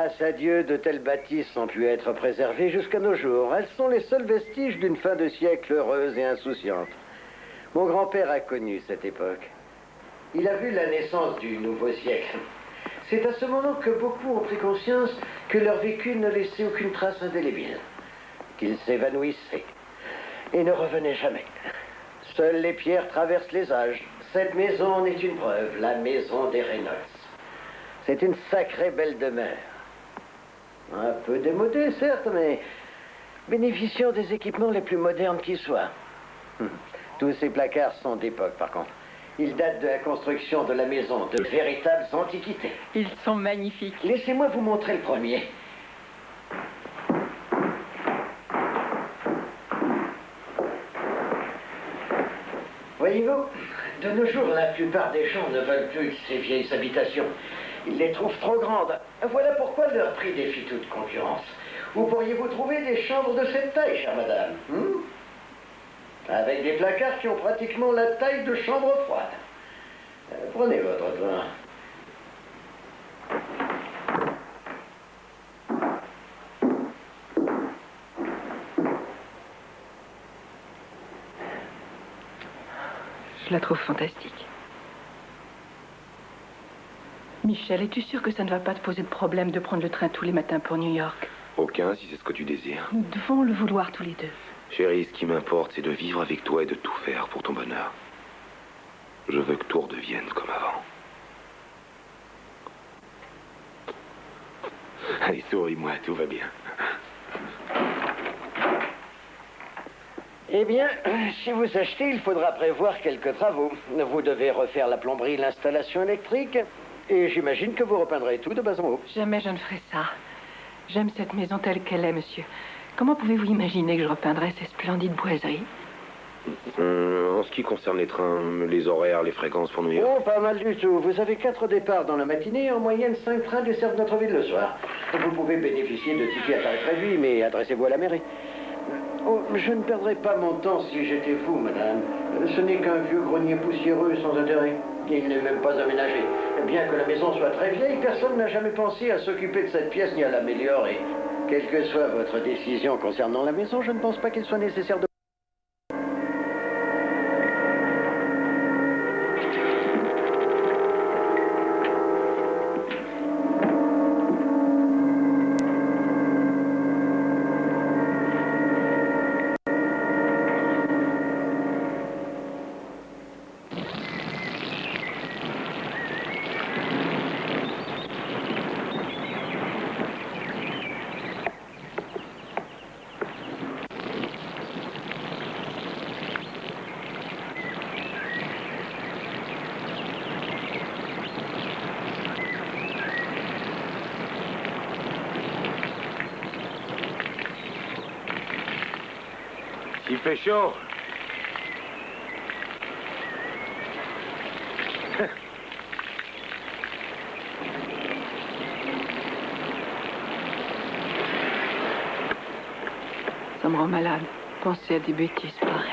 Grâce à Dieu, de telles bâtisses ont pu être préservées jusqu'à nos jours. Elles sont les seuls vestiges d'une fin de siècle heureuse et insouciante. Mon grand-père a connu cette époque. Il a vu la naissance du nouveau siècle. C'est à ce moment que beaucoup ont pris conscience que leur vécu ne laissait aucune trace indélébile, qu'ils s'évanouissaient et ne revenaient jamais. Seules les pierres traversent les âges. Cette maison en est une preuve, la maison des Reynolds. C'est une sacrée belle demeure. Un peu démodée, certes, mais bénéficiant des équipements les plus modernes qui soient. Tous ces placards sont d'époque, par contre. Ils datent de la construction de la maison, de véritables antiquités. Ils sont magnifiques. Laissez-moi vous montrer le premier. Voyez-vous, de nos jours, la plupart des gens ne veulent plus de ces vieilles habitations. Ils les trouvent trop grandes. Voilà pourquoi leur prix défie toute concurrence. Où pourriez-vous trouver des chambres de cette taille, chère madame? Avec des placards qui ont pratiquement la taille de chambre froide. Prenez votre pain. Je la trouve fantastique. Michel, es-tu sûr que ça ne va pas te poser de problème de prendre le train tous les matins pour New York? Aucun, si c'est ce que tu désires. Nous devons le vouloir tous les deux. Chérie, ce qui m'importe, c'est de vivre avec toi et de tout faire pour ton bonheur. Je veux que tout redevienne comme avant. Allez, souris-moi, tout va bien. Eh bien, si vous achetez, il faudra prévoir quelques travaux. Vous devez refaire la plomberie, l'installation électrique, et j'imagine que vous repeindrez tout de bas en haut. Jamais je ne ferai ça. J'aime cette maison telle qu'elle est, monsieur. Comment pouvez-vous imaginer que je repeindrais ces splendides boiseries? En ce qui concerne les trains, les horaires, les fréquences pour New York. Oh, pas mal du tout. Vous avez 4 départs dans la matinée et en moyenne 5 trains desservent notre ville le soir. Vous pouvez bénéficier de tickets à tarif réduit, mais adressez-vous à la mairie. Oh, je ne perdrai pas mon temps si j'étais vous, madame. Ce n'est qu'un vieux grenier poussiéreux sans intérêt. Il n'est même pas aménagé. Bien que la maison soit très vieille, personne n'a jamais pensé à s'occuper de cette pièce ni à l'améliorer. Quelle que soit votre décision concernant la maison, je ne pense pas qu'il soit nécessaire de... Il fait chaud. Ça me rend malade. Penser à des bêtises pareilles.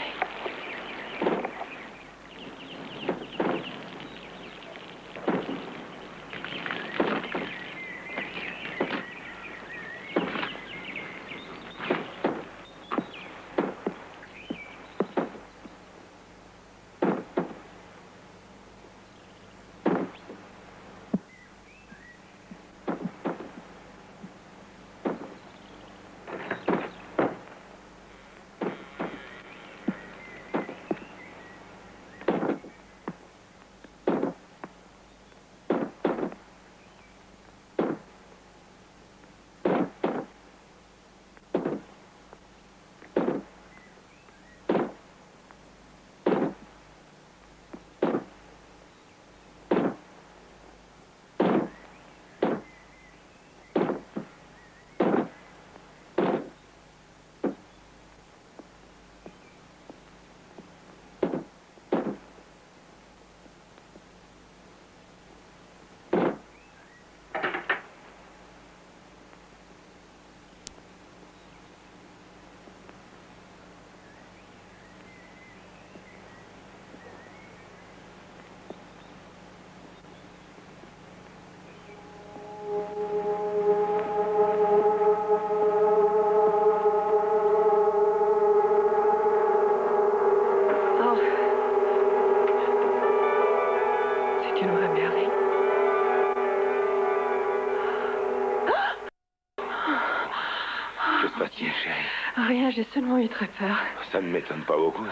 se passe-t-il, chérie? Rien, j'ai seulement eu très peur. Ça ne m'étonne pas beaucoup.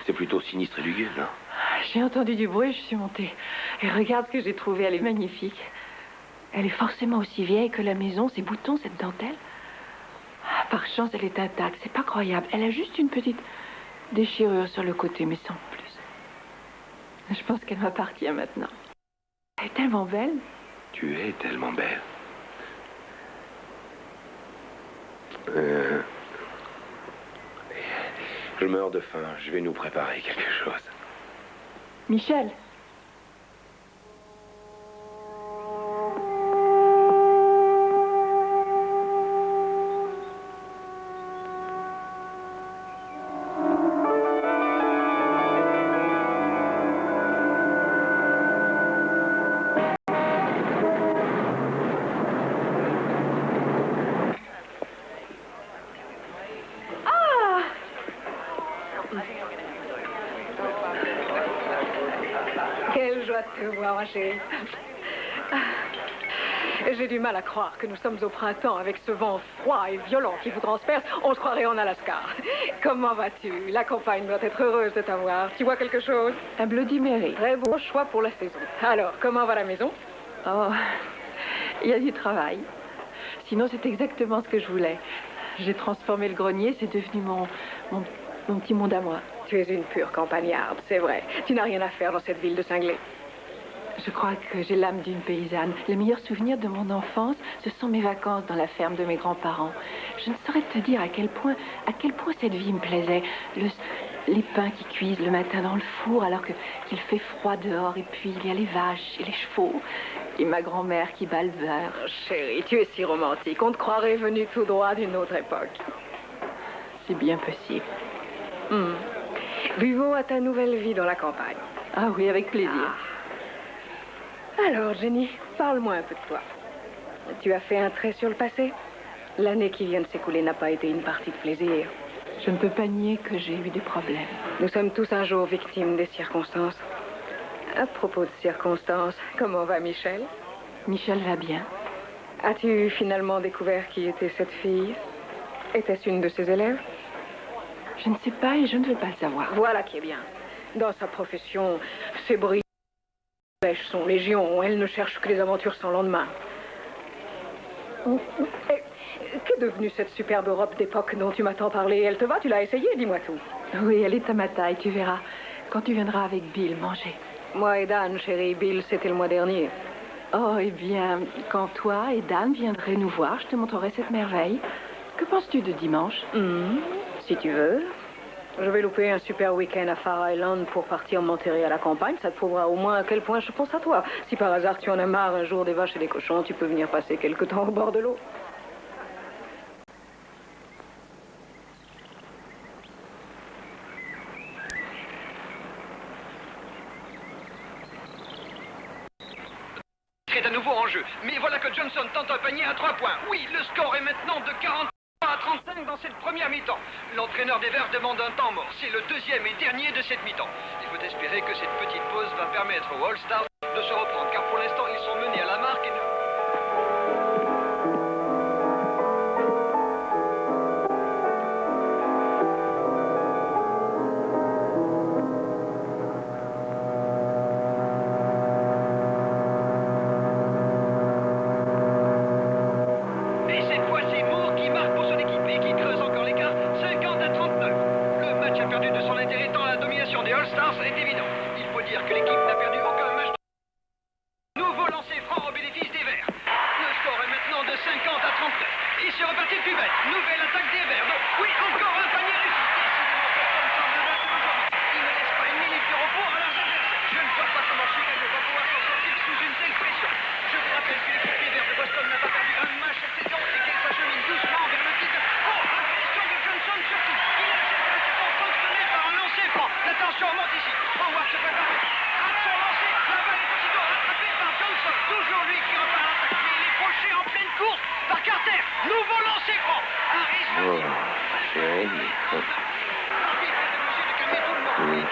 C'est plutôt sinistre et lugubre, non? J'ai entendu du bruit, je suis montée. Et regarde ce que j'ai trouvé, elle est magnifique. Elle est forcément aussi vieille que la maison, ces boutons, cette dentelle. Ah, par chance, elle est intacte, c'est pas croyable. Elle a juste une petite déchirure sur le côté, mais sans plus. Je pense qu'elle m'appartient maintenant. Elle est tellement belle. Tu es tellement belle. Je meurs de faim. Je vais nous préparer quelque chose. Michel. Quelle joie de te voir, ma chérie. J'ai du mal à croire que nous sommes au printemps avec ce vent froid et violent qui vous transperce. On se croirait en Alaska. Comment vas-tu? La campagne doit être heureuse de t'avoir. Tu vois quelque chose? Un Bloody Mary. Très bon choix pour la saison. Alors, comment va la maison? Oh, il y a du travail. Sinon, c'est exactement ce que je voulais. J'ai transformé le grenier, c'est devenu mon petit monde à moi. Tu es une pure campagnarde, c'est vrai. Tu n'as rien à faire dans cette ville de cinglés. Je crois que j'ai l'âme d'une paysanne. Les meilleurs souvenirs de mon enfance, ce sont mes vacances dans la ferme de mes grands-parents. Je ne saurais te dire à quel point cette vie me plaisait. Les pains qui cuisent le matin dans le four alors qu'il fait froid dehors. Et puis il y a les vaches et les chevaux. Et ma grand-mère qui bat le beurre. Oh, chérie, tu es si romantique. On te croirait venue tout droit d'une autre époque. C'est bien possible. Buvons à ta nouvelle vie dans la campagne. Ah oui, avec plaisir. Alors, Jenny, parle-moi un peu de toi. Tu as fait un trait sur le passé? L'année qui vient de s'écouler n'a pas été une partie de plaisir. Je ne peux pas nier que j'ai eu des problèmes. Nous sommes tous un jour victimes des circonstances. À propos de circonstances, comment va Michel? Michel va bien. As-tu finalement découvert qui était cette fille? Était-ce une de ses élèves? Je ne sais pas et je ne veux pas le savoir. Voilà qui est bien. Dans sa profession, ses brilles sont légion. Elle ne cherche que les aventures sans lendemain. Qu'est devenue cette superbe robe d'époque dont tu m'as tant parlé? Elle te va? Tu l'as essayée? Dis-moi tout. Oui, elle est à ma taille, tu verras. Quand tu viendras avec Bill manger. Moi et Dan, chérie, Bill, c'était le mois dernier. Oh, eh bien, quand toi et Dan viendraient nous voir, je te montrerai cette merveille. Que penses-tu de dimanche? Si tu veux. Je vais louper un super week-end à Far Island pour partir m'enterrer à la campagne. Ça te prouvera au moins à quel point je pense à toi. Si par hasard tu en as marre un jour des vaches et des cochons, tu peux venir passer quelque temps au bord de l'eau. C'est à nouveau en jeu. Mais voilà que Johnson tente un panier à 3 points. Oui, le score est maintenant de 40 à 35 dans cette première mi-temps. L'entraîneur des Verts demande un temps mort. C'est le deuxième et dernier de cette mi-temps. Il faut espérer que cette petite pause va permettre aux All-Stars de se reprendre, car pour l'instant, ils sont menés à la marque et ne...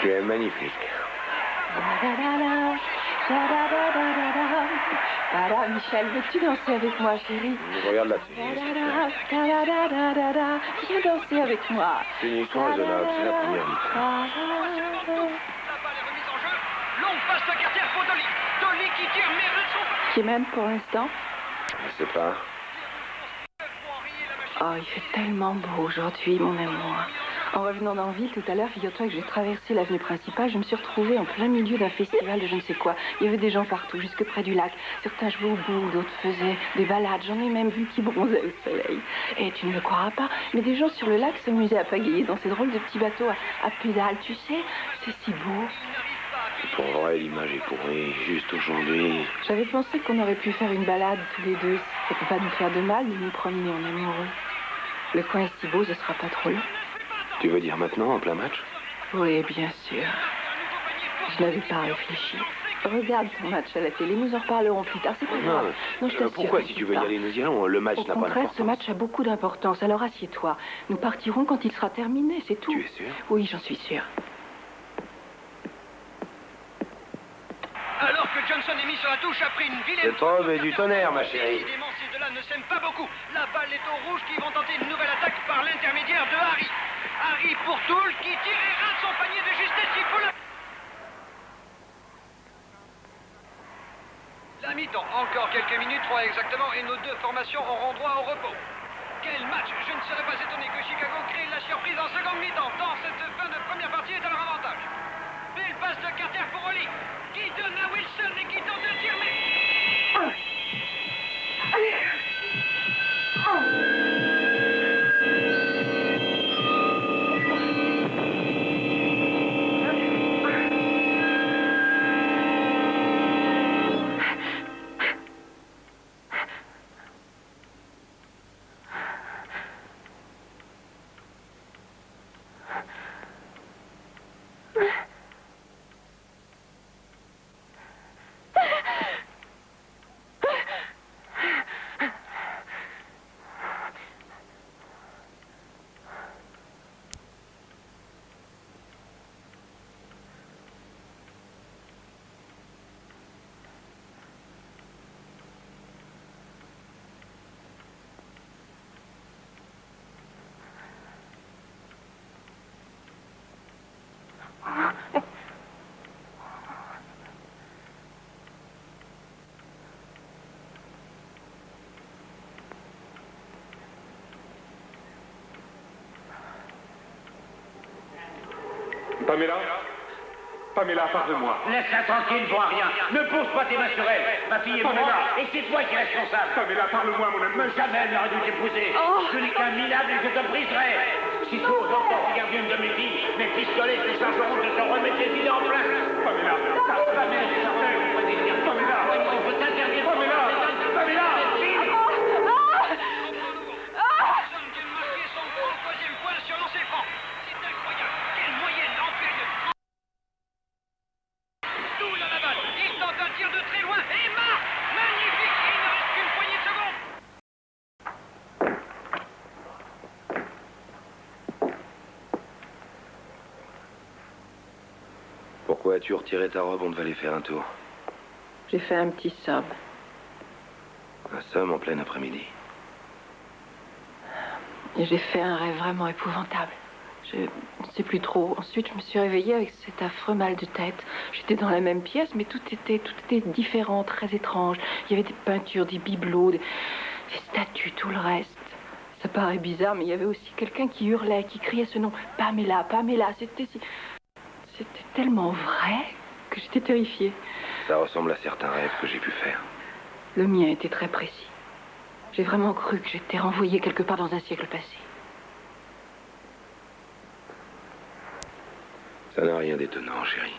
Tu es magnifique. Michel, veux-tu danser avec moi, chérie? Je regarde la télé. Viens danser avec moi. C'est une histoire raisonnable, c'est la première vie. La balle est remise en jeu. Longue passe de Carter pour Dolly. Dolly qui tire, mais elles sont pas. Qui m'aime pour l'instant? Je sais pas. Oh, il fait tellement beau aujourd'hui, mon amour. En revenant dans la ville tout à l'heure, figure-toi que j'ai traversé l'avenue principale. Je me suis retrouvée en plein milieu d'un festival de je ne sais quoi. Il y avait des gens partout, jusque près du lac. Certains jouaient au boule, d'autres faisaient des balades. J'en ai même vu qui bronzaient au soleil. Et tu ne le croiras pas, mais des gens sur le lac s'amusaient à pagayer dans ces drôles de petits bateaux à pédales. Tu sais, c'est si beau. Pour vrai, l'image est pourrie. Juste aujourd'hui. J'avais pensé qu'on aurait pu faire une balade tous les deux. Ça peut pas nous faire de mal de nous promener en amoureux. Le coin est si beau, ce sera pas trop long. Tu veux dire maintenant, en plein match? Oui, bien sûr. Je n'avais pas réfléchi. Regarde ton match à la télé, nous en reparlerons plus tard. C'est pas grave. Non, je t'assure. Pourquoi, que si c'est tu veux y pas. aller, nous y allons. Le match Au n'a pas contraire, d'importance. ce match a beaucoup d'importance. Alors assieds-toi. Nous partirons quand il sera terminé, c'est tout. Tu es sûr? Oui, j'en suis sûre. Alors que Johnson est mis sur la touche après une vilaine... C'est trop, mais du tonnerre, ma chérie. Décidément, ces deux-là ne s'aiment pas beaucoup. La balle est au rouge qui vont tenter une nouvelle attaque par l'intermédiaire de Harry. Harry pour Toul qui tire et rate son panier de justesse. Il faut la mi-temps. Encore quelques minutes, 3 exactement, et nos deux formations auront droit au repos. Quel match! Je ne serais pas étonné que Chicago crée la surprise en seconde mi-temps. Dans cette fin de première partie est à leur avantage. Belle passe de Carter pour Oli, qui donne à Wilson et qui tente de tirer. Pamela? Pamela, pardonne-moi. Laisse-la tranquille, vois rien. Ne pose pas tes mains sur elle. Ma fille est Pamela. morte et c'est toi qui es responsable. Pamela, parle-moi, mon ami. Mais jamais elle n'aurait dû t'épouser. Tu n'es qu'un minable et je te briserai. Si tu oses encore regarder une de mes filles, mes pistolets se chargeront de te remettre les idées en place. Pamela, Ta mère est certaine. Pamela. On peut t'interdire. Pamela. Pamela. Johnson vient de marquer son 33e point sur lancer franc. C'est incroyable. Quelle moyenne empirique. Toul à la balle. Il tente un tir de très loin et marque. Magnifique. Il ne reste qu'une poignée de secondes. Pourquoi as-tu retiré ta robe? On devait aller faire un tour. J'ai fait un petit somme. Un somme en plein après-midi. Et j'ai fait un rêve vraiment épouvantable. Je ne sais plus trop. Ensuite, je me suis réveillée avec cet affreux mal de tête. J'étais dans la même pièce, mais tout était différent, très étrange. Il y avait des peintures, des bibelots, des statues, tout le reste. Ça paraît bizarre, mais il y avait aussi quelqu'un qui hurlait, qui criait ce nom. Pamela, Pamela. C'était tellement vrai que j'étais terrifiée. Ça ressemble à certains rêves que j'ai pu faire. Le mien était très précis. J'ai vraiment cru que j'étais renvoyée quelque part dans un siècle passé. Ça n'a rien d'étonnant, chérie.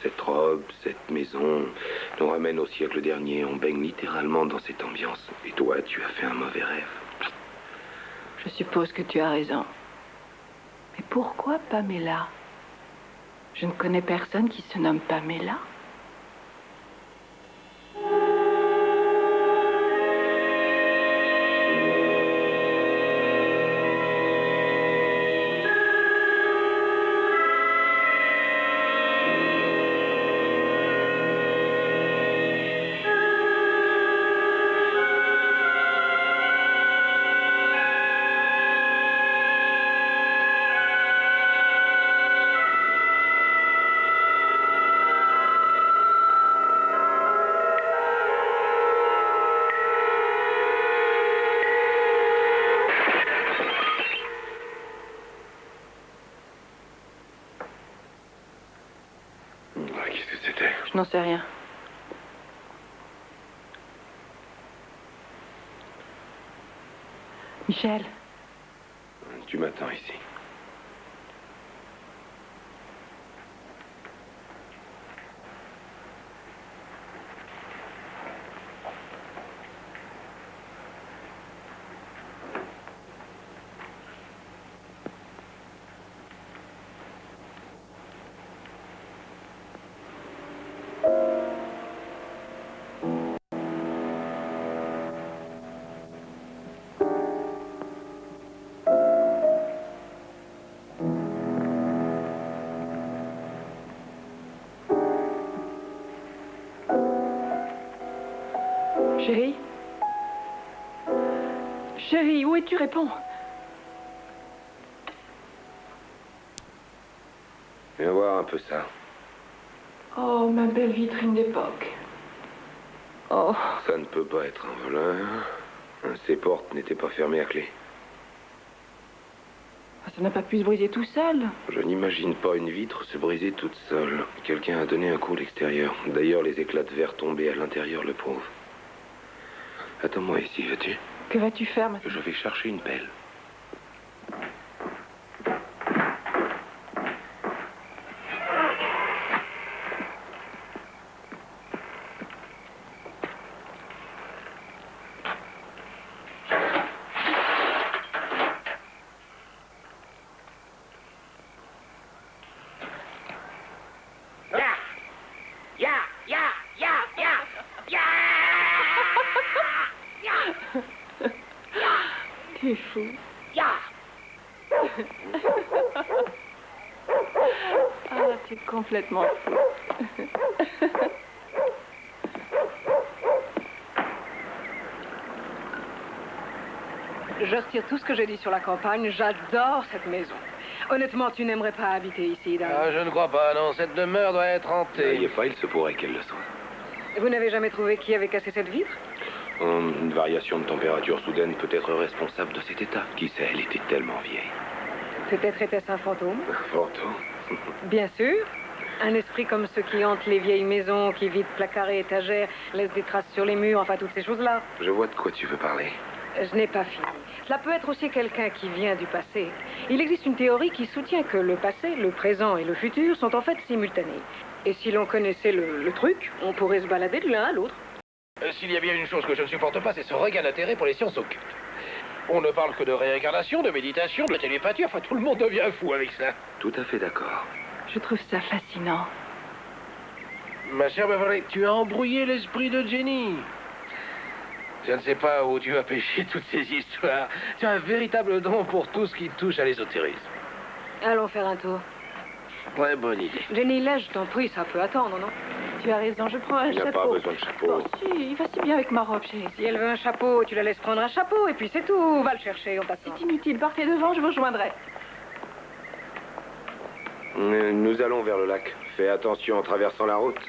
Cette robe, cette maison, nous ramène au siècle dernier. On baigne littéralement dans cette ambiance. Et toi, tu as fait un mauvais rêve. Je suppose que tu as raison. Mais pourquoi Pamela? Je ne connais personne qui se nomme Pamela. Je n'en sais rien. Michel. Tu m'attends ici. Chérie? Chérie, où es-tu? Réponds. Viens voir un peu ça. Oh, ma belle vitrine d'époque. Oh. Ça ne peut pas être un voleur. Ces portes n'étaient pas fermées à clé. Ça n'a pas pu se briser tout seul. Je n'imagine pas une vitre se briser toute seule. Quelqu'un a donné un coup à l'extérieur. D'ailleurs, les éclats de verre tombés à l'intérieur le prouvent. Attends-moi ici, veux-tu? Que vas-tu faire maintenant? Je vais chercher une pelle. Tu es fou. Ah, tu es complètement fou. Je retire tout ce que j'ai dit sur la campagne. J'adore cette maison. Honnêtement, tu n'aimerais pas habiter ici, Dan. Ah, je ne crois pas, non. Cette demeure doit être hantée. N'ayez pas, il se pourrait qu'elle le soit. Vous n'avez jamais trouvé qui avait cassé cette vitre? Une variation de température soudaine peut être responsable de cet état. Qui sait, elle était tellement vieille. Peut-être était-ce un fantôme? Un fantôme? Bien sûr. Un esprit comme ceux qui hantent les vieilles maisons, qui vident placards et étagères, laissent des traces sur les murs, enfin toutes ces choses-là. Je vois de quoi tu veux parler. Je n'ai pas fini. Cela peut être aussi quelqu'un qui vient du passé. Il existe une théorie qui soutient que le passé, le présent et le futur sont en fait simultanés. Et si l'on connaissait le truc, on pourrait se balader de l'un à l'autre. S'il y a bien une chose que je ne supporte pas, c'est ce regain d'intérêt pour les sciences occultes. On ne parle que de réincarnation, de méditation, de télépathie, enfin tout le monde devient fou avec ça. Tout à fait d'accord. Je trouve ça fascinant. Ma chère Beverly, tu as embrouillé l'esprit de Jenny. Je ne sais pas où tu as pêché toutes ces histoires. Tu as un véritable don pour tout ce qui touche à l'ésotérisme. Allons faire un tour. Très bonne idée. Jenny, là, je t'en prie, ça peut attendre, non? Tu as raison, je prends un Il n'y a chapeau. pas besoin de chapeau. Oh, si, il va si bien avec ma robe, chérie. Si elle veut un chapeau, tu la laisses prendre un chapeau, et puis c'est tout. Va le chercher, on t'attend. C'est inutile, partez devant, je vous rejoindrai. Nous allons vers le lac. Fais attention en traversant la route.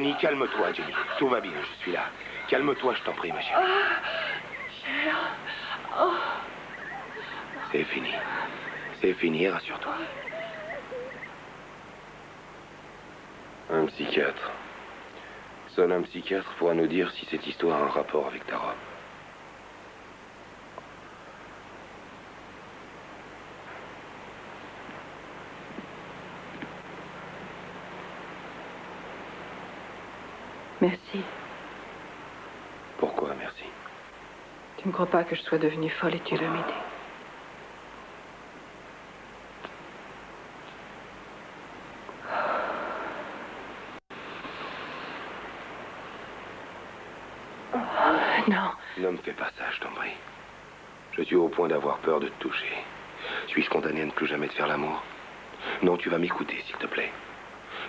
Jenny, calme-toi, Jenny. Tout va bien, je suis là. Calme-toi, je t'en prie, ma chérie. C'est fini. C'est fini, rassure-toi. Un psychiatre. Seul un psychiatre pourra nous dire si cette histoire a un rapport avec ta robe. Merci. Pourquoi, merci? Tu ne crois pas que je sois devenue folle et tu veux m'aider? Non. Ne me fais pas ça, je t'en prie. Je suis au point d'avoir peur de te toucher. Suis-je condamné à ne plus jamais te faire l'amour? Non, tu vas m'écouter, s'il te plaît.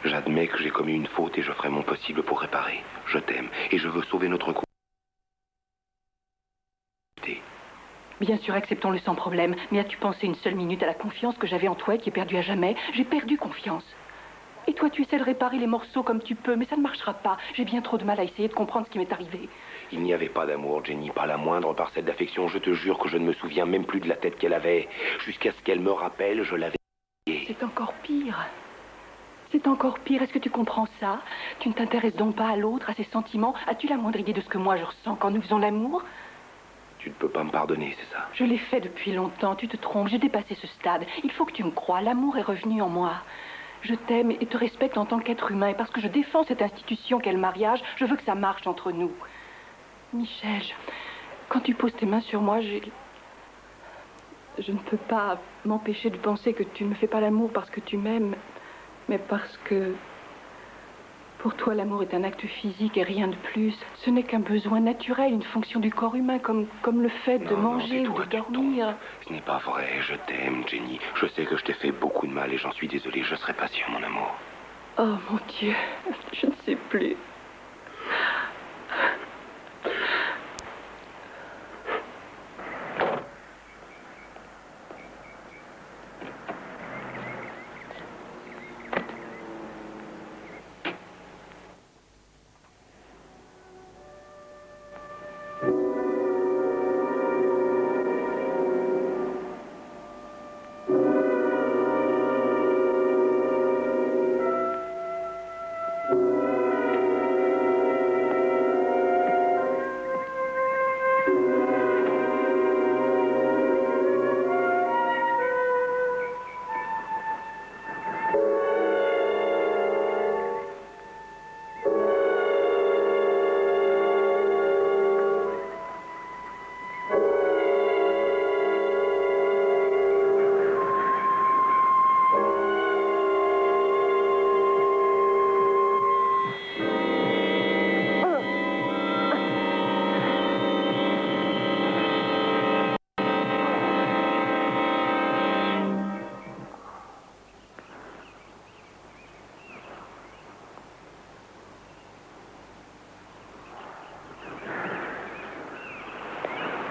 J'admets que j'ai commis une faute et je ferai mon possible pour réparer. Je t'aime et je veux sauver notre couple. Bien sûr, acceptons-le sans problème. Mais as-tu pensé une seule minute à la confiance que j'avais en toi et qui est perdue à jamais? J'ai perdu confiance. Et toi, tu essaies de réparer les morceaux comme tu peux, mais ça ne marchera pas. J'ai bien trop de mal à essayer de comprendre ce qui m'est arrivé. Il n'y avait pas d'amour, Jenny, pas la moindre parcelle d'affection. Je te jure que je ne me souviens même plus de la tête qu'elle avait. Jusqu'à ce qu'elle me rappelle, je l'avais... C'est encore pire. C'est encore pire. Est-ce que tu comprends ça? Tu ne t'intéresses donc pas à l'autre, à ses sentiments? As-tu la moindre idée de ce que moi je ressens quand nous faisons l'amour? Tu ne peux pas me pardonner, c'est ça? Je l'ai fait depuis longtemps. Tu te trompes. J'ai dépassé ce stade. Il faut que tu me crois. L'amour est revenu en moi. Je t'aime et te respecte en tant qu'être humain. Et parce que je défends cette institution qu'est le mariage, je veux que ça marche entre nous. Michel, quand tu poses tes mains sur moi, je ne peux pas m'empêcher de penser que tu ne me fais pas l'amour parce que tu m'aimes, mais parce que pour toi, l'amour est un acte physique et rien de plus. Ce n'est qu'un besoin naturel, une fonction du corps humain, comme le fait de manger ou de dormir. Ce n'est pas vrai, je t'aime, Jenny. Je sais que je t'ai fait beaucoup de mal et j'en suis désolé. Je serai patient, mon amour. Oh, mon Dieu, je ne sais plus.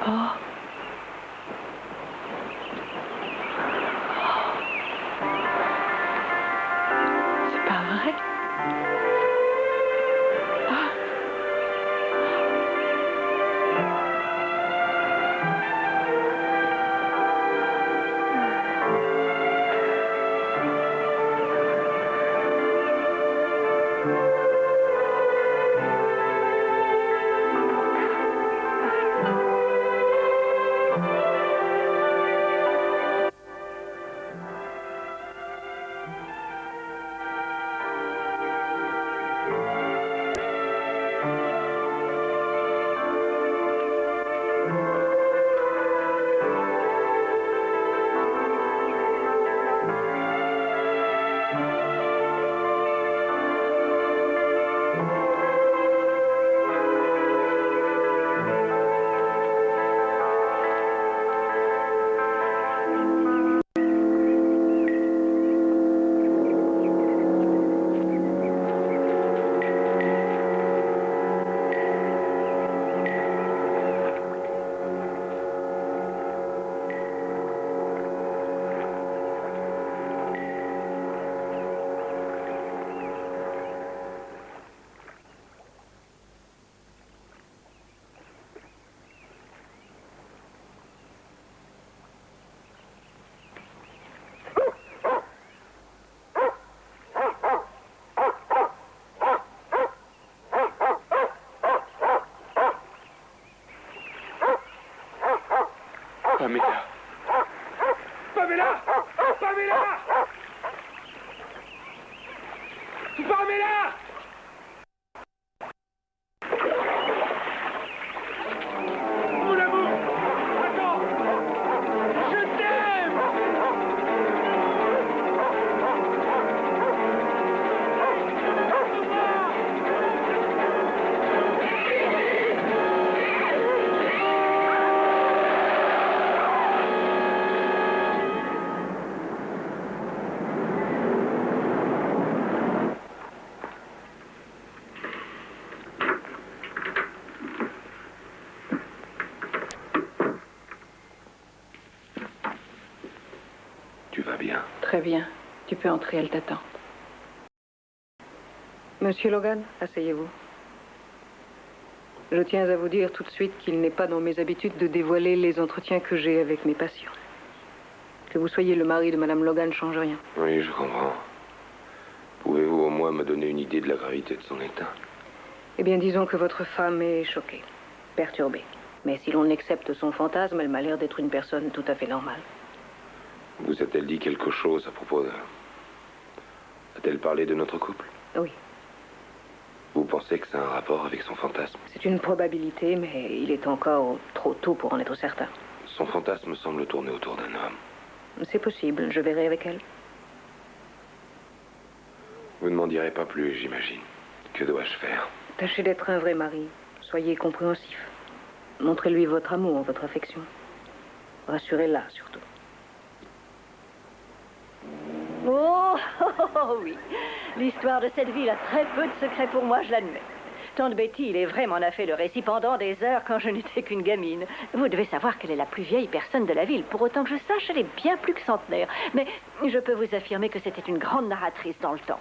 Oh. C'est pas vrai. Ah. Pamela! Pamela! Pamela! Pamela! Mon amour! Attends! Je t'aime! Tu vas bien? Très bien. Tu peux entrer, elle t'attend. Monsieur Logan, asseyez-vous. Je tiens à vous dire tout de suite qu'il n'est pas dans mes habitudes de dévoiler les entretiens que j'ai avec mes patients. Que vous soyez le mari de Madame Logan ne change rien. Oui, je comprends. Pouvez-vous au moins me donner une idée de la gravité de son état? Eh bien, disons que votre femme est choquée, perturbée. Mais si l'on accepte son fantasme, elle m'a l'air d'être une personne tout à fait normale. Vous a-t-elle dit quelque chose à propos de... A-t-elle parlé de notre couple? Oui. Vous pensez que ça a un rapport avec son fantasme? C'est une probabilité, mais il est encore trop tôt pour en être certain. Son fantasme semble tourner autour d'un homme. C'est possible, je verrai avec elle. Vous ne m'en direz pas plus, j'imagine. Que dois-je faire? Tâchez d'être un vrai mari. Soyez compréhensif. Montrez-lui votre amour, votre affection. Rassurez-la, surtout. Oh, oui. L'histoire de cette ville a très peu de secrets pour moi, je l'admets. Tante Betty, il est vrai, m'en a fait le récit pendant des heures quand je n'étais qu'une gamine. Vous devez savoir qu'elle est la plus vieille personne de la ville. Pour autant que je sache, elle est bien plus que centenaire. Mais je peux vous affirmer que c'était une grande narratrice dans le temps.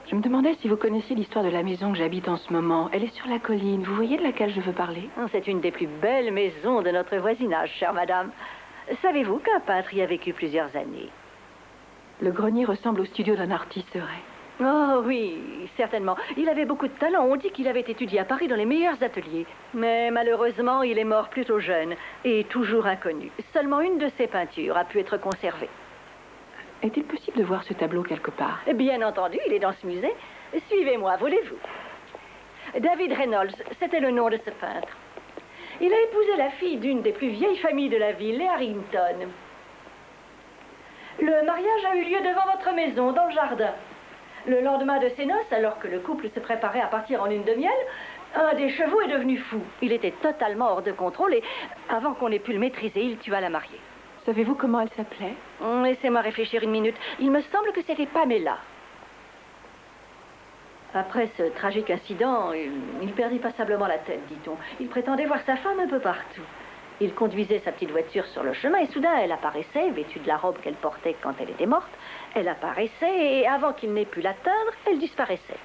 Je me demandais si vous connaissiez l'histoire de la maison que j'habite en ce moment. Elle est sur la colline. Vous voyez de laquelle je veux parler? C'est une des plus belles maisons de notre voisinage, chère madame. Savez-vous qu'un peintre y a vécu plusieurs années? Le grenier ressemble au studio d'un artiste, c'est vrai. Oh oui, certainement. Il avait beaucoup de talent. On dit qu'il avait étudié à Paris dans les meilleurs ateliers. Mais malheureusement, il est mort plutôt jeune et toujours inconnu. Seulement une de ses peintures a pu être conservée. Est-il possible de voir ce tableau quelque part? Bien entendu, il est dans ce musée. Suivez-moi, voulez-vous? David Reynolds, c'était le nom de ce peintre. Il a épousé la fille d'une des plus vieilles familles de la ville, les Harrington. Le mariage a eu lieu devant votre maison, dans le jardin. Le lendemain de ses noces, alors que le couple se préparait à partir en lune de miel, un des chevaux est devenu fou. Il était totalement hors de contrôle et, avant qu'on ait pu le maîtriser, il tua la mariée. Savez-vous comment elle s'appelait? Laissez-moi réfléchir une minute. Il me semble que c'était Pamela. Après ce tragique incident, il perdit passablement la tête, dit-on. Il prétendait voir sa femme un peu partout. Il conduisait sa petite voiture sur le chemin et soudain, elle apparaissait, vêtue de la robe qu'elle portait quand elle était morte. Elle apparaissait et avant qu'il n'ait pu l'atteindre, elle disparaissait.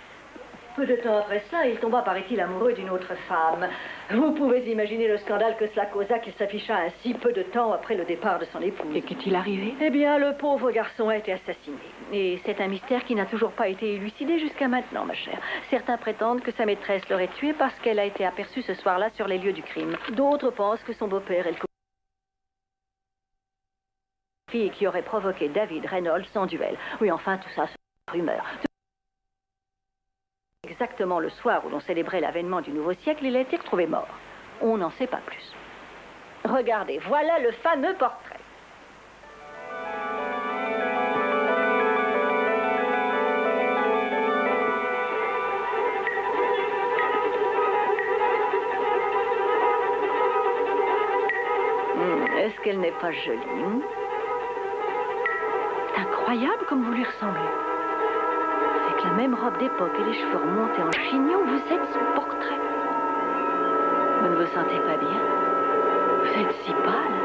Peu de temps après ça, il tomba, paraît-il, amoureux d'une autre femme. Vous pouvez imaginer le scandale que cela causa qu'il s'afficha ainsi peu de temps après le départ de son épouse. Et qu'est-il arrivé? Eh bien, le pauvre garçon a été assassiné. Et c'est un mystère qui n'a toujours pas été élucidé jusqu'à maintenant, ma chère. Certains prétendent que sa maîtresse l'aurait tué parce qu'elle a été aperçue ce soir-là sur les lieux du crime. D'autres pensent que son beau-père est le fille qui aurait provoqué David Reynolds en duel. Oui, enfin, tout ça, c'est une rumeur. Exactement le soir où l'on célébrait l'avènement du nouveau siècle, il a été retrouvé mort. On n'en sait pas plus. Regardez, voilà le fameux portrait. Est-ce qu'elle n'est pas jolie? C'est incroyable comme vous lui ressemblez. Avec la même robe d'époque et les cheveux remontés en chignon, vous êtes son portrait. Vous ne vous sentez pas bien? Vous êtes si pâle.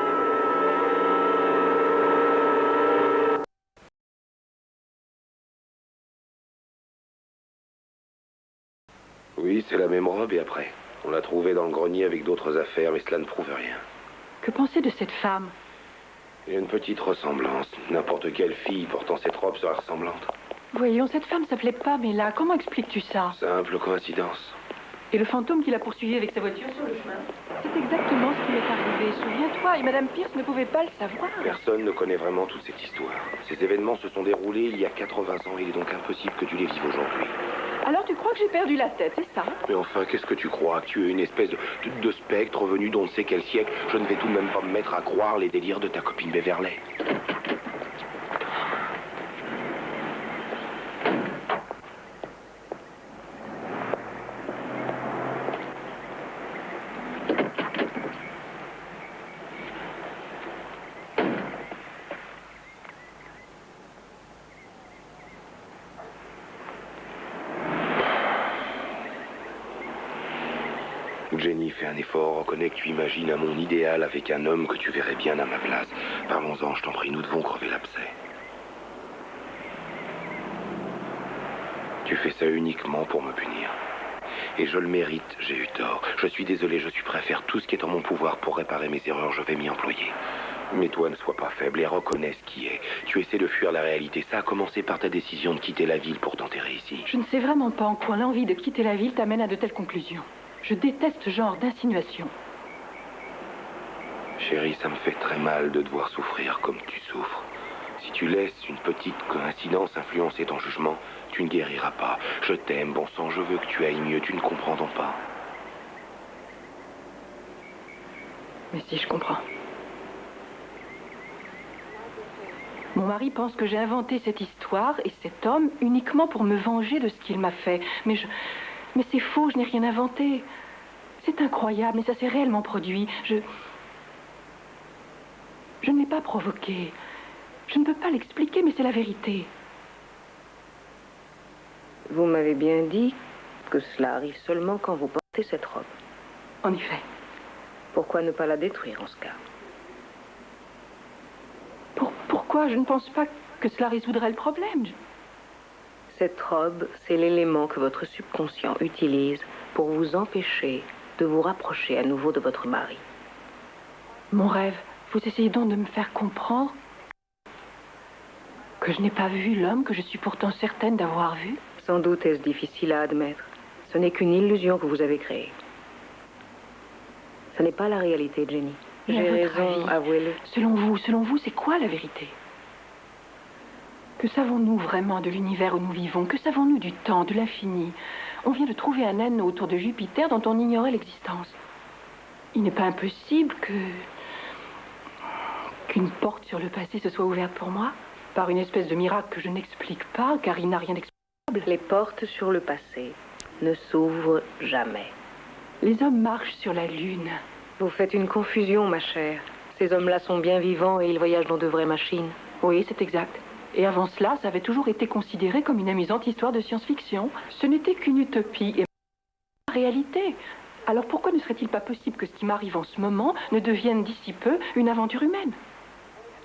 Oui, c'est la même robe et après. On l'a trouvée dans le grenier avec d'autres affaires, mais cela ne prouve rien. Que pensez de cette femme? Il y a une petite ressemblance. N'importe quelle fille portant cette robe serait ressemblante. Voyons, cette femme s'appelait Pamela. Comment expliques-tu ça? Simple coïncidence. Et le fantôme qui l'a poursuivi avec sa voiture sur le chemin? C'est exactement ce qui est arrivé. Souviens-toi, pas, et Madame Pierce ne pouvait pas le savoir. Personne ne connaît vraiment toute cette histoire. Ces événements se sont déroulés il y a 80 ans. Il est donc impossible que tu les vives aujourd'hui. Alors tu crois que j'ai perdu la tête, c'est ça? Mais enfin, qu'est-ce que tu crois? Que tu es une espèce de spectre venu d'on ne sait quel siècle? Je ne vais tout de même pas me mettre à croire les délires de ta copine Beverley. Jenny, fais un effort, reconnais que tu imagines à mon idéal avec un homme que tu verrais bien à ma place. Parlons-en, je t'en prie, nous devons crever l'abcès. Tu fais ça uniquement pour me punir. Et je le mérite, j'ai eu tort. Je suis désolé, je suis prêt à faire tout ce qui est en mon pouvoir pour réparer mes erreurs, je vais m'y employer. Mais toi, ne sois pas faible et reconnais ce qui est. Tu essaies de fuir la réalité. Ça a commencé par ta décision de quitter la ville pour t'enterrer ici. Je ne sais vraiment pas en quoi l'envie de quitter la ville t'amène à de telles conclusions. Je déteste ce genre d'insinuation. Chérie, ça me fait très mal de te voir souffrir comme tu souffres. Si tu laisses une petite coïncidence influencer ton jugement, tu ne guériras pas. Je t'aime, bon sang, je veux que tu ailles mieux, tu ne comprends donc pas. Mais si, je comprends. Mon mari pense que j'ai inventé cette histoire et cet homme uniquement pour me venger de ce qu'il m'a fait. Mais c'est faux, je n'ai rien inventé. C'est incroyable, mais ça s'est réellement produit. Je ne l'ai pas provoqué. Je ne peux pas l'expliquer, mais c'est la vérité. Vous m'avez bien dit que cela arrive seulement quand vous portez cette robe. En effet. Pourquoi ne pas la détruire en ce cas? Pourquoi? Je ne pense pas que cela résoudrait le problème. Cette robe, c'est l'élément que votre subconscient utilise pour vous empêcher de vous rapprocher à nouveau de votre mari. Mon rêve, vous essayez donc de me faire comprendre que je n'ai pas vu l'homme que je suis pourtant certaine d'avoir vu? Sans doute est-ce difficile à admettre. Ce n'est qu'une illusion que vous avez créée. Ce n'est pas la réalité, Jenny. J'ai raison, avouez-le. Selon vous, c'est quoi la vérité? Que savons-nous vraiment de l'univers où nous vivons? Que savons-nous du temps, de l'infini? On vient de trouver un anneau autour de Jupiter dont on ignorait l'existence. Il n'est pas impossible qu'une porte sur le passé se soit ouverte pour moi, par une espèce de miracle que je n'explique pas, car il n'a rien d'explicable. Les portes sur le passé ne s'ouvrent jamais. Les hommes marchent sur la Lune. Vous faites une confusion, ma chère. Ces hommes-là sont bien vivants et ils voyagent dans de vraies machines. Oui, c'est exact. Et avant cela, ça avait toujours été considéré comme une amusante histoire de science-fiction. Ce n'était qu'une utopie et la réalité. Alors pourquoi ne serait-il pas possible que ce qui m'arrive en ce moment ne devienne d'ici peu une aventure humaine?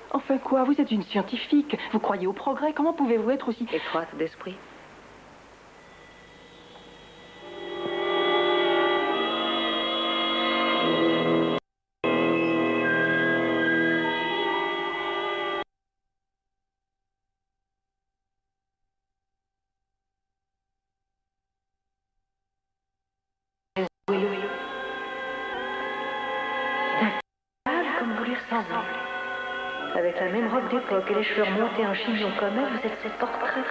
Enfin quoi, vous êtes une scientifique, vous croyez au progrès, comment pouvez-vous être aussi étroite d'esprit? Comme vous lui ressemblez. Avec la même robe d'époque et les cheveux remontés en chignon comme elle, vous êtes ce portrait.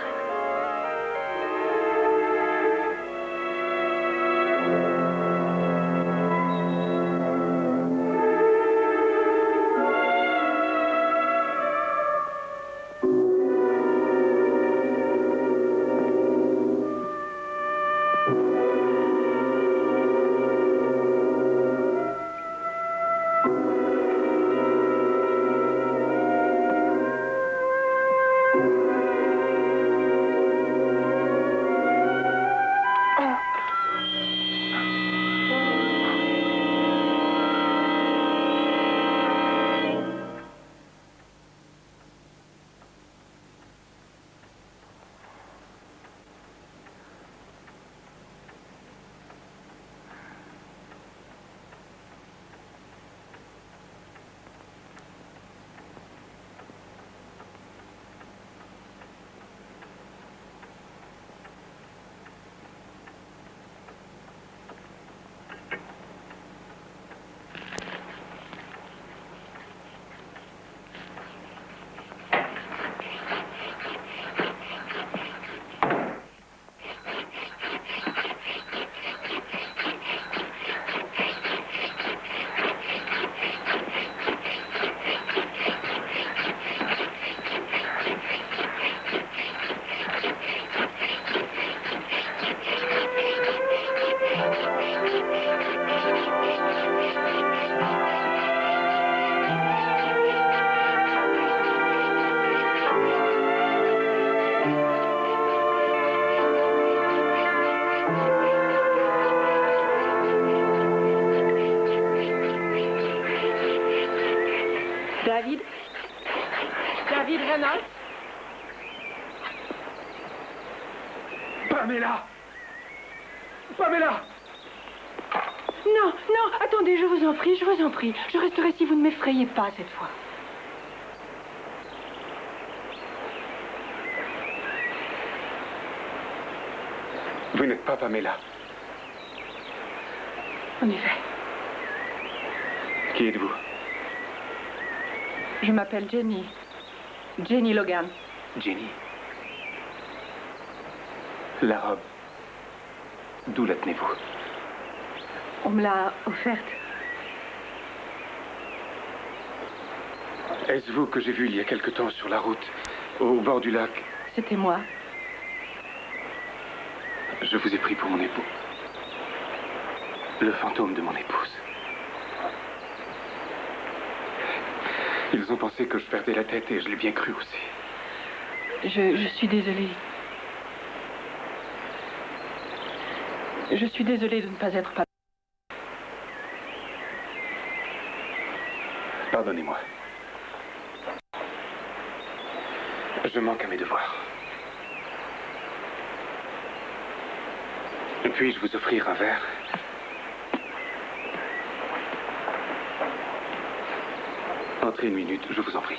David? David Reynolds? Pamela! Pamela! Non, non, attendez, je vous en prie, je vous en prie. Je resterai si vous ne m'effrayez pas cette fois. Vous n'êtes pas Pamela. En effet. Qui êtes-vous? Je m'appelle Jenny. Jenny Logan. Jenny. La robe. D'où la tenez-vous? On me l'a offerte. Est-ce vous que j'ai vu il y a quelque temps sur la route, au bord du lac? C'était moi. Je vous ai pris pour mon époux. Le fantôme de mon épouse. Ils ont pensé que je perdais la tête et je l'ai bien cru aussi. Je suis désolée. Je suis désolée de ne pas être Pamela. Pardonnez-moi. Je manque à mes devoirs. Puis-je vous offrir un verre? Entrez une minute, je vous en prie.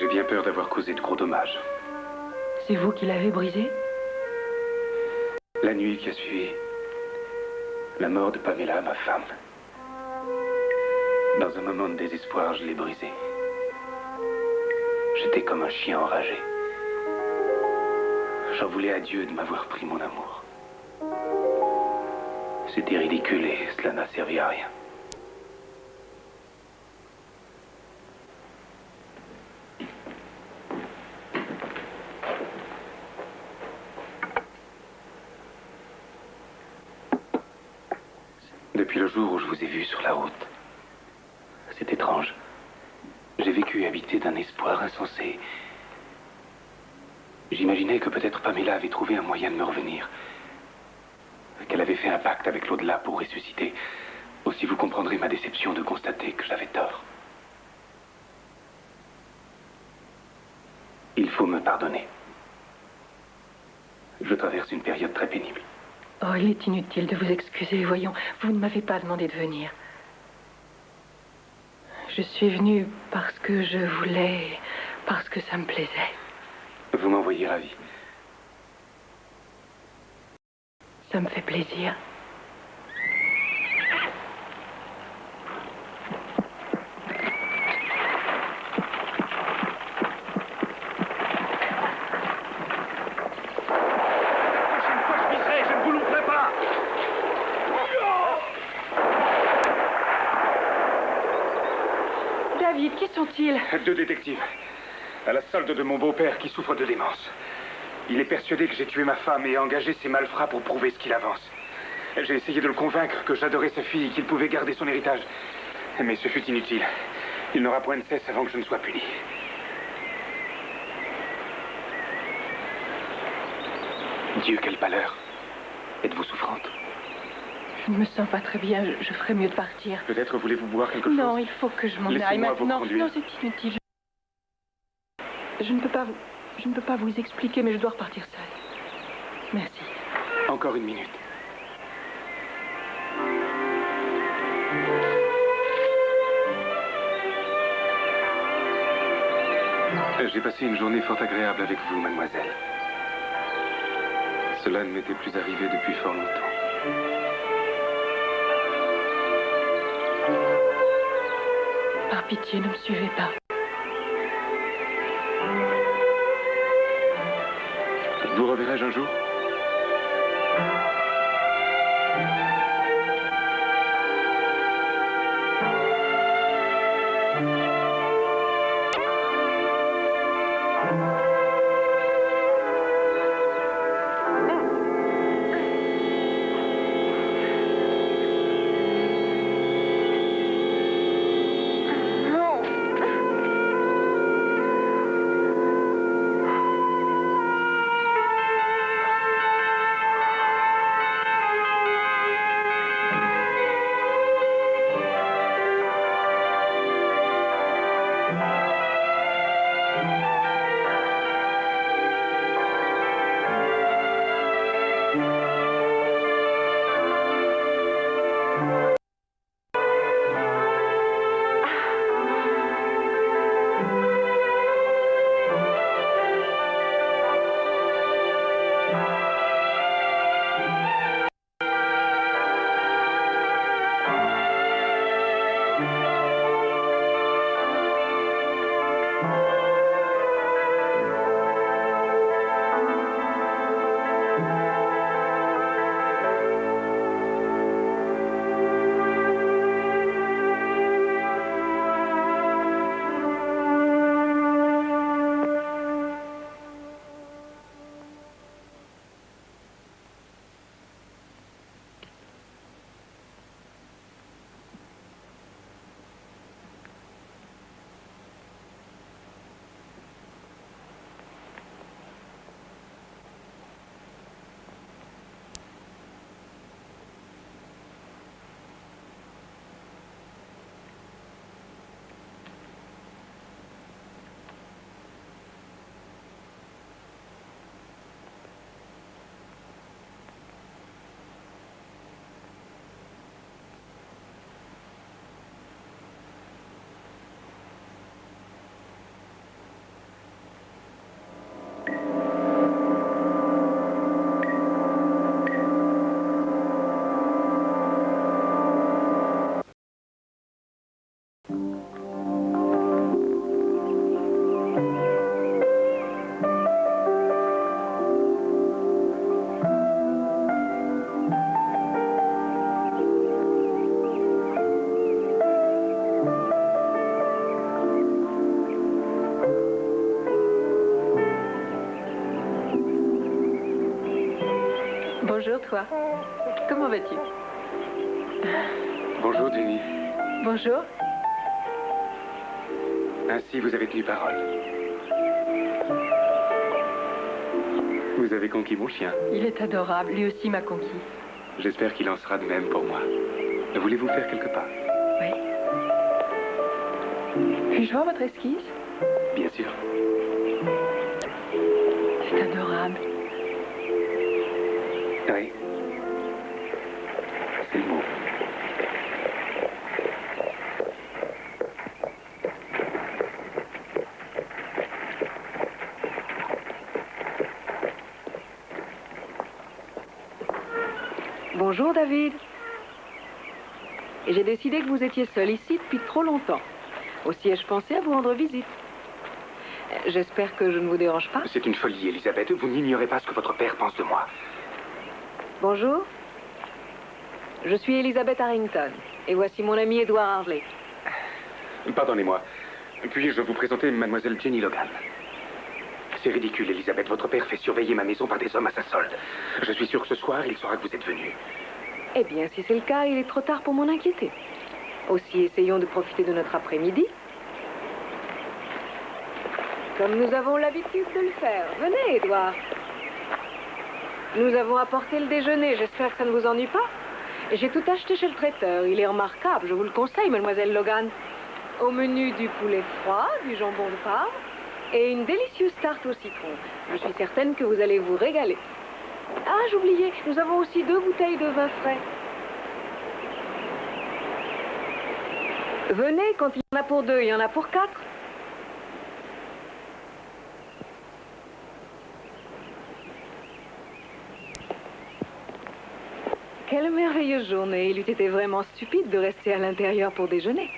J'ai bien peur d'avoir causé de gros dommages. C'est vous qui l'avez brisé? La nuit qui a suivi la mort de Pamela, ma femme. Dans un moment de désespoir, je l'ai brisé. J'étais comme un chien enragé. J'en voulais à Dieu de m'avoir pris mon amour. C'était ridicule et cela n'a servi à rien. Depuis le jour où je vous ai vu sur la route, c'est étrange. J'ai vécu habité d'un espoir insensé. J'imaginais que peut-être Pamela avait trouvé un moyen de me revenir. Qu'elle avait fait un pacte avec l'au-delà pour ressusciter. Aussi vous comprendrez ma déception de constater que j'avais tort. Il faut me pardonner. Je traverse une période très pénible. Oh, il est inutile de vous excuser. Voyons, vous ne m'avez pas demandé de venir. Je suis venue parce que je voulais, parce que ça me plaisait. Vous m'envoyez ravi. Ça me fait plaisir. David, qui sont-ils? 2 détectives. À la solde de mon beau-père qui souffre de démence. Il est persuadé que j'ai tué ma femme et a engagé ses malfrats pour prouver ce qu'il avance. J'ai essayé de le convaincre que j'adorais sa fille et qu'il pouvait garder son héritage. Mais ce fut inutile. Il n'aura point de cesse avant que je ne sois puni. Dieu, quelle pâleur. Êtes-vous souffrante? Je ne me sens pas très bien. Je ferais mieux de partir. Peut-être voulez-vous boire quelque chose? Non, il faut que je m'en aille Laissez-moi vous maintenant. conduire. Non, c'est inutile. Je ne peux pas vous expliquer, mais je dois repartir seule. Merci. Encore une minute. J'ai passé une journée fort agréable avec vous, mademoiselle. Cela ne m'était plus arrivé depuis fort longtemps. Par pitié, ne me suivez pas. Vous reverrai-je un jour? Bonjour, toi. Comment vas-tu? Bonjour, Jenny. Bonjour. Ainsi, vous avez tenu parole. Vous avez conquis mon chien. Il est adorable. Lui aussi m'a conquis. J'espère qu'il en sera de même pour moi. Voulez-vous faire quelques pas? Oui. Puis-je voir votre esquisse? Bien sûr. C'est adorable. Oui. C'est le mot. Bonjour, David. J'ai décidé que vous étiez seul ici depuis trop longtemps. Aussi ai-je pensé à vous rendre visite. J'espère que je ne vous dérange pas. C'est une folie, Elisabeth. Vous n'ignorez pas ce que votre père pense de moi. Bonjour. Je suis Elisabeth Harrington. Et voici mon ami Edward Harley. Pardonnez-moi. Puis-je vous présenter mademoiselle Jenny Logan? C'est ridicule, Elisabeth. Votre père fait surveiller ma maison par des hommes à sa solde. Je suis sûr que ce soir, il saura que vous êtes venue. Eh bien, si c'est le cas, il est trop tard pour m'en inquiéter. Aussi, essayons de profiter de notre après-midi. Comme nous avons l'habitude de le faire. Venez, Edward. Nous avons apporté le déjeuner. J'espère que ça ne vous ennuie pas. J'ai tout acheté chez le traiteur. Il est remarquable. Je vous le conseille, mademoiselle Logan. Au menu, du poulet froid, du jambon de Parme et une délicieuse tarte au citron. Je suis certaine que vous allez vous régaler. Ah, j'oubliais. Nous avons aussi 2 bouteilles de vin frais. Venez, quand il y en a pour 2, il y en a pour 4. Quelle merveilleuse journée. Il eût été vraiment stupide de rester à l'intérieur pour déjeuner.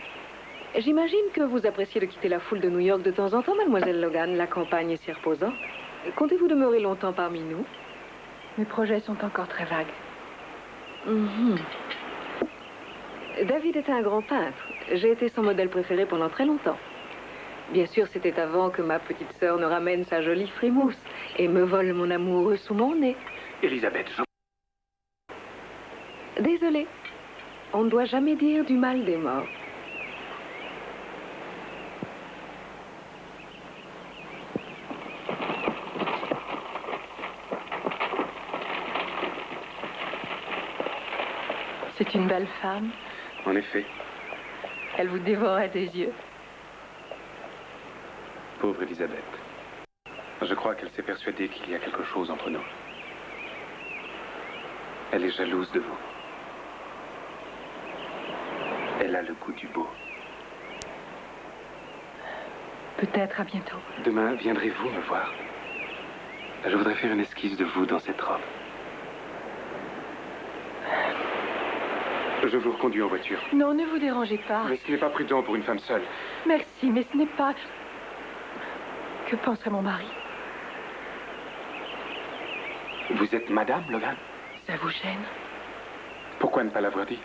J'imagine que vous appréciez de quitter la foule de New York de temps en temps, mademoiselle Logan. La campagne est si reposant. Comptez-vous demeurer longtemps parmi nous? Mes projets sont encore très vagues. David était un grand peintre. J'ai été son modèle préféré pendant très longtemps. Bien sûr, c'était avant que ma petite sœur ne ramène sa jolie frimousse et me vole mon amoureux sous mon nez. Elisabeth, Désolée. On ne doit jamais dire du mal des morts. C'est une belle femme. En effet. Elle vous dévorait des yeux. Pauvre Elisabeth. Je crois qu'elle s'est persuadée qu'il y a quelque chose entre nous. Elle est jalouse de vous. Elle a le goût du beau. Peut-être à bientôt. Demain, viendrez-vous me voir? Je voudrais faire une esquisse de vous dans cette robe. Je vous reconduis en voiture. Non, ne vous dérangez pas. Mais ce n'est pas prudent pour une femme seule. Merci, mais ce n'est pas... Que penserait mon mari? Vous êtes Madame Logan? Ça vous gêne? Pourquoi ne pas l'avoir dit?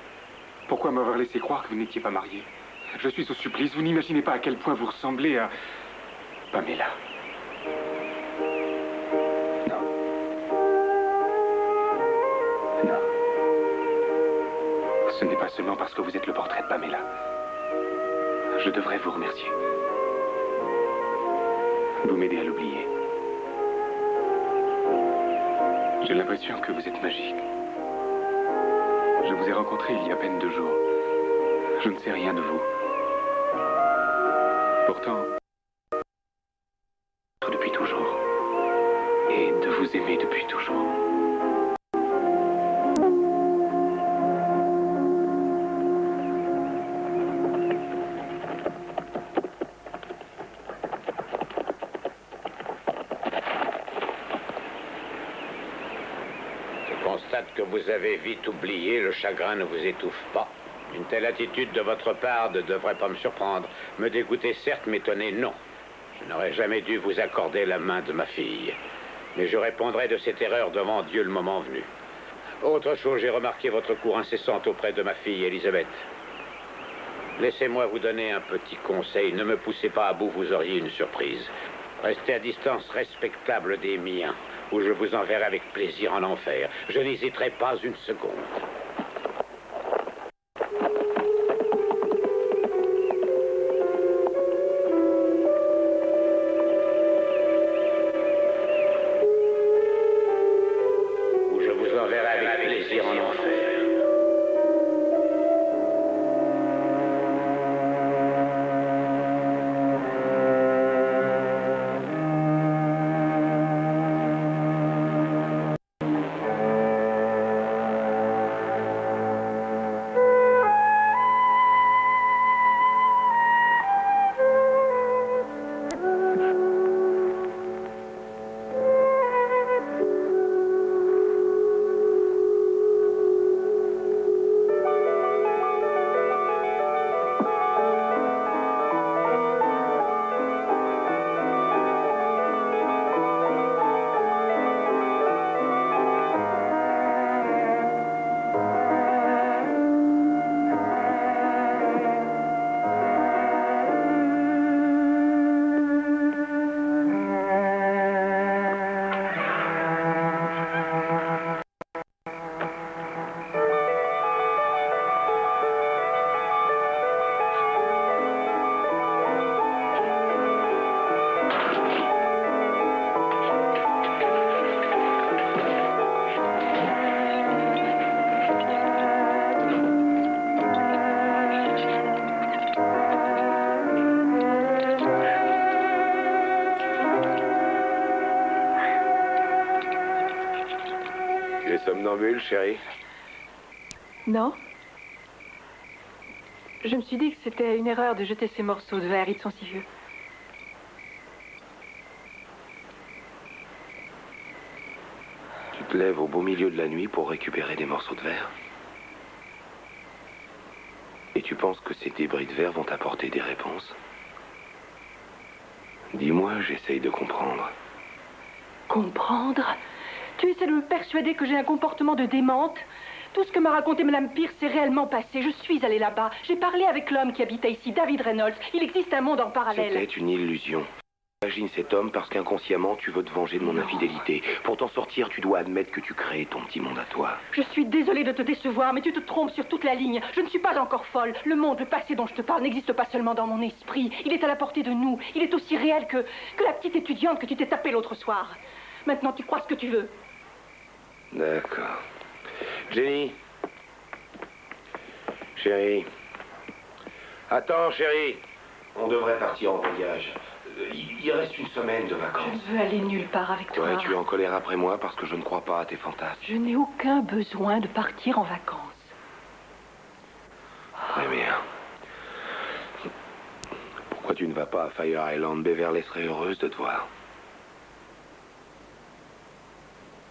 Pourquoi m'avoir laissé croire que vous n'étiez pas mariée? Je suis au supplice. Vous n'imaginez pas à quel point vous ressemblez à... Pamela. Non. Non. Ce n'est pas seulement parce que vous êtes le portrait de Pamela. Je devrais vous remercier. Vous m'aidez à l'oublier. J'ai l'impression que vous êtes magique. Je vous ai rencontré il y a à peine 2 jours. Je ne sais rien de vous. Pourtant, depuis toujours. Et de vous aimer depuis toujours. Je constate que vous avez vite oublié, le chagrin ne vous étouffe pas. Une Une telle attitude de votre part ne devrait pas me surprendre. Me dégoûter, certes, m'étonner, non. Je n'aurais jamais dû vous accorder la main de ma fille. Mais je répondrai de cette erreur devant Dieu le moment venu. Autre chose, j'ai remarqué votre cour incessante auprès de ma fille, Elisabeth. Laissez-moi vous donner un petit conseil. Ne me poussez pas à bout, vous auriez une surprise. Restez à distance respectable des miens, ou je vous enverrai avec plaisir en enfer. Je n'hésiterai pas une seconde. Ou je vous enverrai avec plaisir en enfer. Tu es somnambule, chérie? Non. Je me suis dit que c'était une erreur de jeter ces morceaux de verre. Ils sont si vieux. Tu te lèves au beau milieu de la nuit pour récupérer des morceaux de verre? Et tu penses que ces débris de verre vont t'apporter des réponses? Dis-moi, j'essaye de comprendre. Comprendre? Tu essaies de me persuader que j'ai un comportement de démente? Tout ce que m'a raconté Madame Pierce s'est réellement passé. Je suis allée là-bas. J'ai parlé avec l'homme qui habitait ici, David Reynolds. Il existe un monde en parallèle. C'était une illusion. Imagine cet homme parce qu'inconsciemment, tu veux te venger de mon infidélité. Pour t'en sortir, tu dois admettre que tu crées ton petit monde à toi. Je suis désolée de te décevoir, mais tu te trompes sur toute la ligne. Je ne suis pas encore folle. Le monde, le passé dont je te parle n'existe pas seulement dans mon esprit. Il est à la portée de nous. Il est aussi réel que la petite étudiante que tu t'es tapée l'autre soir. Maintenant, tu crois ce que tu veux. D'accord. Jenny. Chérie. Attends, chérie. On devrait partir en voyage. Il reste une semaine de vacances. Je ne veux aller nulle part avec toi. Ouais, tu es en colère après moi parce que je ne crois pas à tes fantasmes. Je n'ai aucun besoin de partir en vacances. Très bien. Pourquoi tu ne vas pas à Fire Island? Beverly serait heureuse de te voir.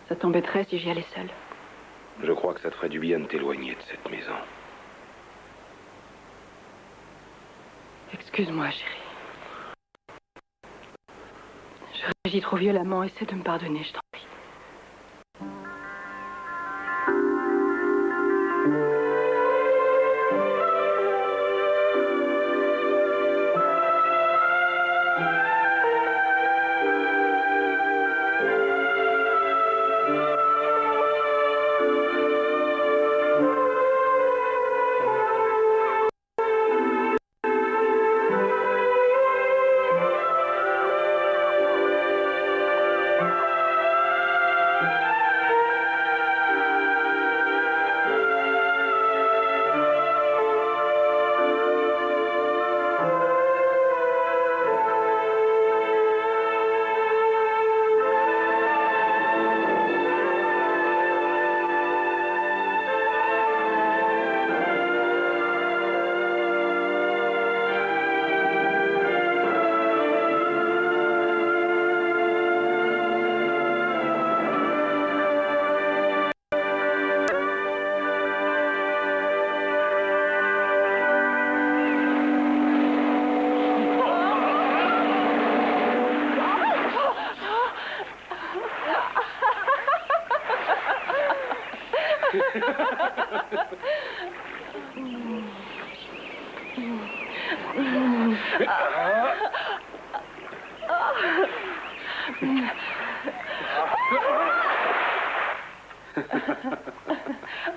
Ça t'embêterait si j'y allais seule? Je crois que ça te ferait du bien de t'éloigner de cette maison. Excuse-moi, chérie. Je réagis trop violemment. Essaie de me pardonner, je t'en prie.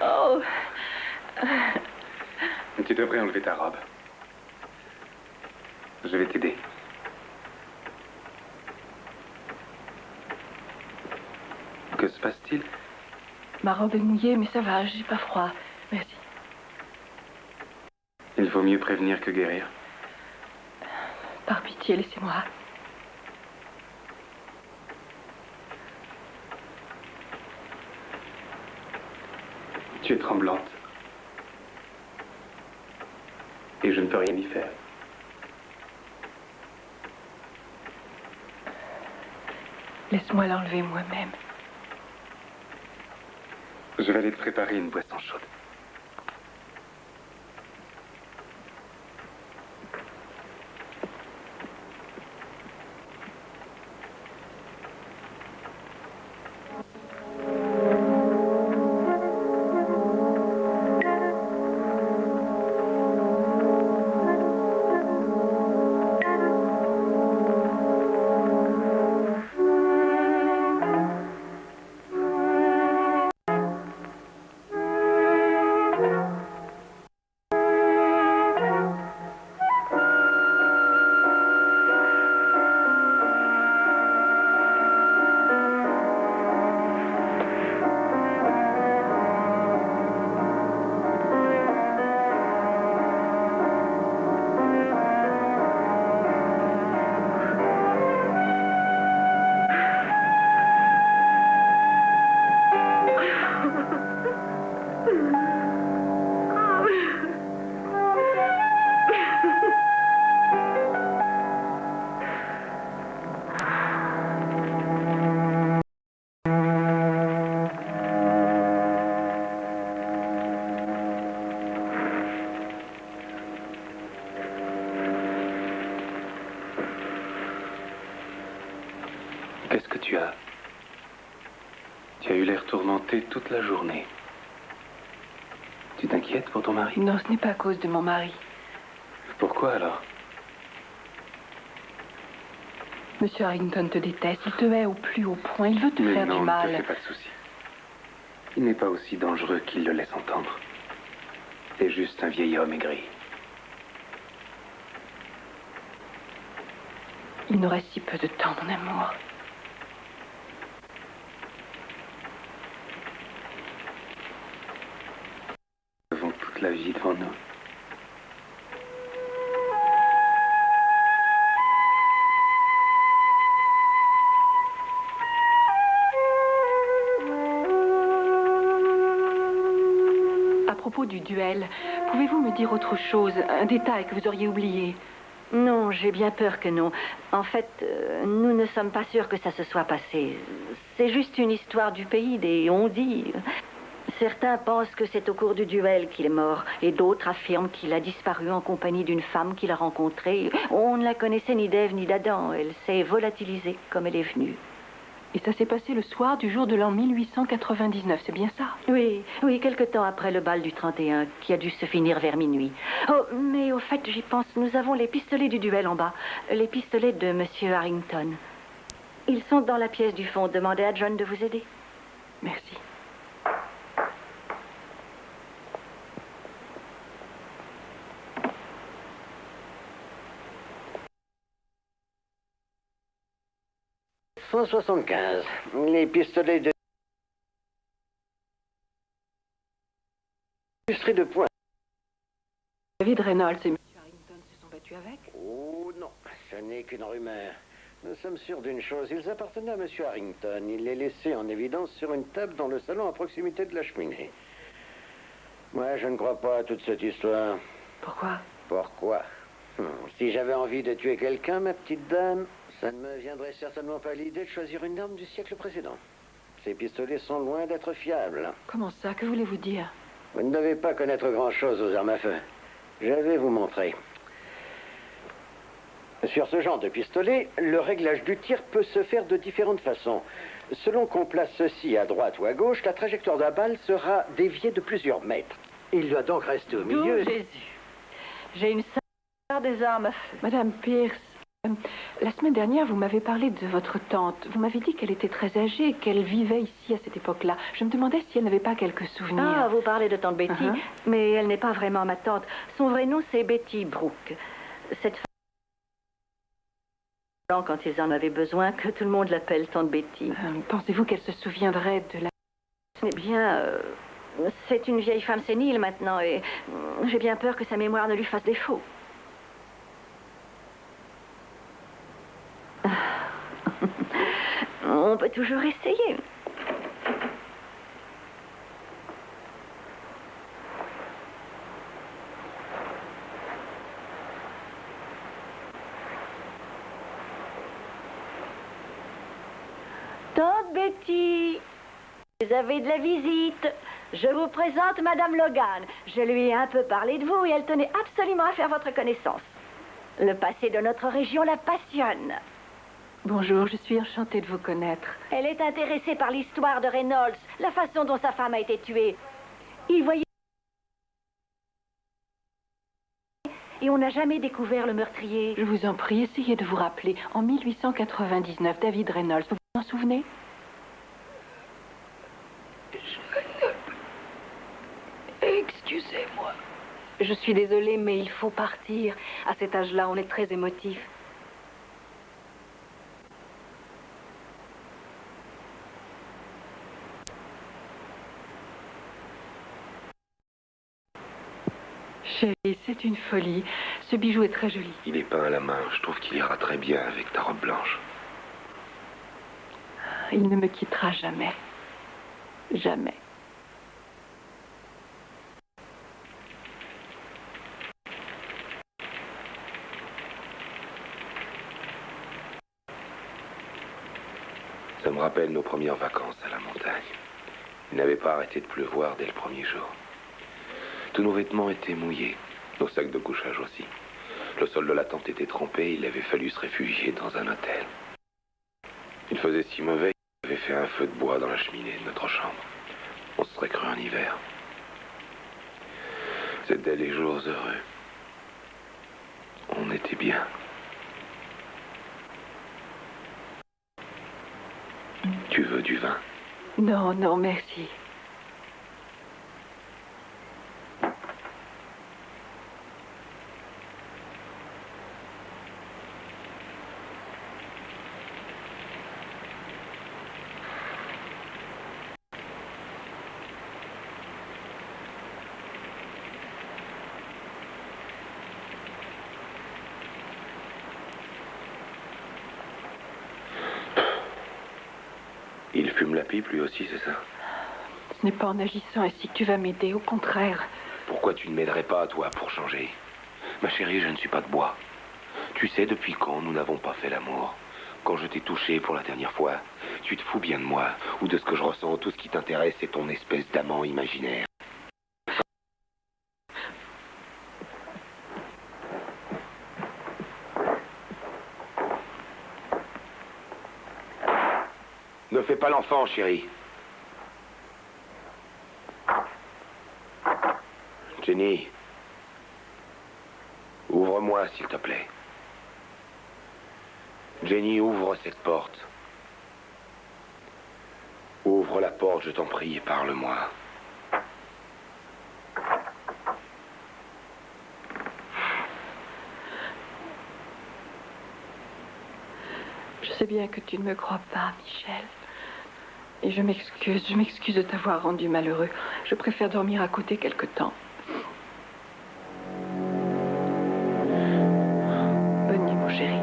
Oh. Tu devrais enlever ta robe. Je vais t'aider. Que se passe-t-il? Ma robe est mouillée, mais ça va, j'ai pas froid. Merci. Il vaut mieux prévenir que guérir. Par pitié, laissez-moi. Tu es tremblante. Et je ne peux rien y faire. Laisse-moi l'enlever moi-même. Je vais aller te préparer une boisson chaude. Qu'est-ce que tu as? Tu as eu l'air tourmenté toute la journée. Tu t'inquiètes pour ton mari? Non, ce n'est pas à cause de mon mari. Pourquoi alors? Monsieur Harrington te déteste, il te hait au plus haut point, il veut te faire du mal. Ne te fais pas de soucis. Il n'est pas aussi dangereux qu'il le laisse entendre. C'est juste un vieil homme aigri. Il nous reste si peu de temps, mon amour. Nous avons toute la vie devant nous. À propos du duel, pouvez-vous me dire autre chose, un détail que vous auriez oublié? Non, j'ai bien peur que non. En fait, nous ne sommes pas sûrs que ça se soit passé. C'est juste une histoire du pays, des on-dit. Certains pensent que c'est au cours du duel qu'il est mort, et d'autres affirment qu'il a disparu en compagnie d'une femme qu'il a rencontrée. On ne la connaissait ni d'Ève ni d'Adam. Elle s'est volatilisée comme elle est venue. Et ça s'est passé le soir du jour de l'an 1899, c'est bien ça? Oui, oui, quelque temps après le bal du 31, qui a dû se finir vers minuit. Oh, mais au fait, j'y pense, nous avons les pistolets du duel en bas. Les pistolets de Monsieur Harrington. Ils sont dans la pièce du fond. Demandez à John de vous aider. Merci. « 175. Les pistolets de... illustrés de poing. David Reynolds et M. Harrington se sont battus avec? Oh non, ce n'est qu'une rumeur. Nous sommes sûrs d'une chose, ils appartenaient à M. Harrington. Il les laissait en évidence sur une table dans le salon à proximité de la cheminée. Moi, je ne crois pas à toute cette histoire. Pourquoi? Pourquoi? Si j'avais envie de tuer quelqu'un, ma petite dame, ça ne me viendrait certainement pas l'idée de choisir une arme du siècle précédent. Ces pistolets sont loin d'être fiables. Comment ça? Que voulez-vous dire? Vous ne devez pas connaître grand-chose aux armes à feu. Je vais vous montrer. Sur ce genre de pistolet, le réglage du tir peut se faire de différentes façons. Selon qu'on place ceci à droite ou à gauche, la trajectoire de la balle sera déviée de plusieurs mètres. Il doit donc rester au milieu. Oh, Jésus. J'ai une Des armes à feu. Madame Pierce, la semaine dernière, vous m'avez parlé de votre tante. Vous m'avez dit qu'elle était très âgée, qu'elle vivait ici à cette époque-là. Je me demandais si elle n'avait pas quelques souvenirs. Ah, vous parlez de tante Betty, mais elle n'est pas vraiment ma tante. Son vrai nom, c'est Betty Brooke. Cette femme, quand ils en avaient besoin, que tout le monde l'appelle tante Betty. Pensez-vous qu'elle se souviendrait de la... Eh bien, c'est une vieille femme sénile maintenant, et j'ai bien peur que sa mémoire ne lui fasse défaut. On peut toujours essayer. Tante Betty, vous avez de la visite. Je vous présente Madame Logan. Je lui ai un peu parlé de vous et elle tenait absolument à faire votre connaissance. Le passé de notre région la passionne. Bonjour, je suis enchantée de vous connaître. Elle est intéressée par l'histoire de Reynolds, la façon dont sa femme a été tuée. Il voyait... Et on n'a jamais découvert le meurtrier. Je vous en prie, essayez de vous rappeler. En 1899, David Reynolds, vous vous en souvenez? Excusez-moi. Je suis désolée, mais il faut partir. À cet âge-là, on est très émotif. Chérie, c'est une folie. Ce bijou est très joli. Il est peint à la main. Je trouve qu'il ira très bien avec ta robe blanche. Il ne me quittera jamais. Jamais. Ça me rappelle nos premières vacances à la montagne. Il n'avait pas arrêté de pleuvoir dès le premier jour. Tous nos vêtements étaient mouillés, nos sacs de couchage aussi. Le sol de la tente était trempé, il avait fallu se réfugier dans un hôtel. Il faisait si mauvais qu'il avait fait un feu de bois dans la cheminée de notre chambre. On se serait cru en hiver. C'était les jours heureux. On était bien. Tu veux du vin? Non, non, merci. Il fume la pipe, lui aussi, c'est ça? Ce n'est pas en agissant ainsi que tu vas m'aider, au contraire. Pourquoi tu ne m'aiderais pas, toi, pour changer? Ma chérie, je ne suis pas de bois. Tu sais depuis quand nous n'avons pas fait l'amour? Quand je t'ai touché pour la dernière fois, tu te fous bien de moi, ou de ce que je ressens. Tout ce qui t'intéresse, c'est ton espèce d'amant imaginaire. Ne fais pas l'enfant, chérie. Jenny, ouvre-moi, s'il te plaît. Jenny, ouvre cette porte. Ouvre la porte, je t'en prie, et parle-moi. Je sais bien que tu ne me crois pas, Michel. Et je m'excuse de t'avoir rendu malheureux. Je préfère dormir à côté quelque temps. Bonne nuit, mon chéri.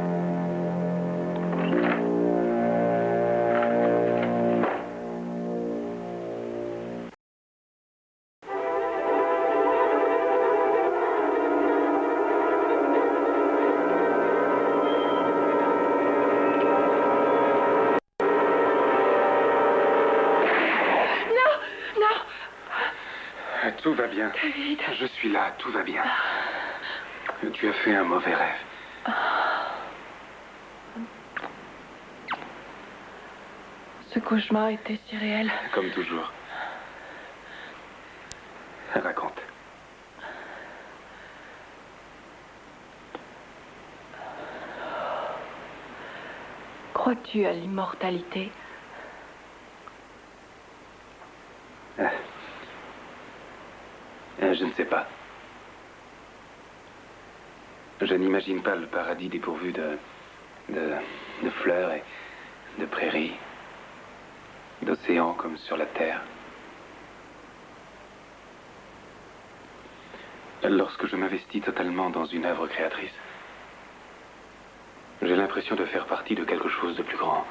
Tout va bien. David. Je suis là, tout va bien. Tu as fait un mauvais rêve. Ce cauchemar était si réel. Comme toujours. Raconte. Crois-tu à l'immortalité? Je ne sais pas. Je n'imagine pas le paradis dépourvu de fleurs et de prairies, d'océans comme sur la terre. Lorsque je m'investis totalement dans une œuvre créatrice, j'ai l'impression de faire partie de quelque chose de plus grand.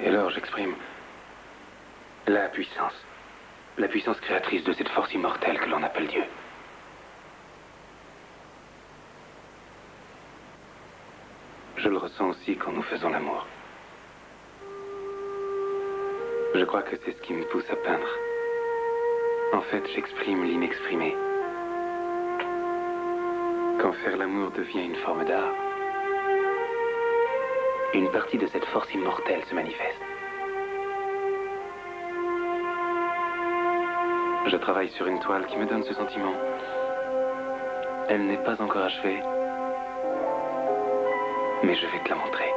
Et alors j'exprime la puissance créatrice de cette force immortelle que l'on appelle Dieu. Je le ressens aussi quand nous faisons l'amour. Je crois que c'est ce qui me pousse à peindre. En fait, j'exprime l'inexprimé. Quand faire l'amour devient une forme d'art, une partie de cette force immortelle se manifeste. Je travaille sur une toile qui me donne ce sentiment. Elle n'est pas encore achevée, mais je vais te la montrer.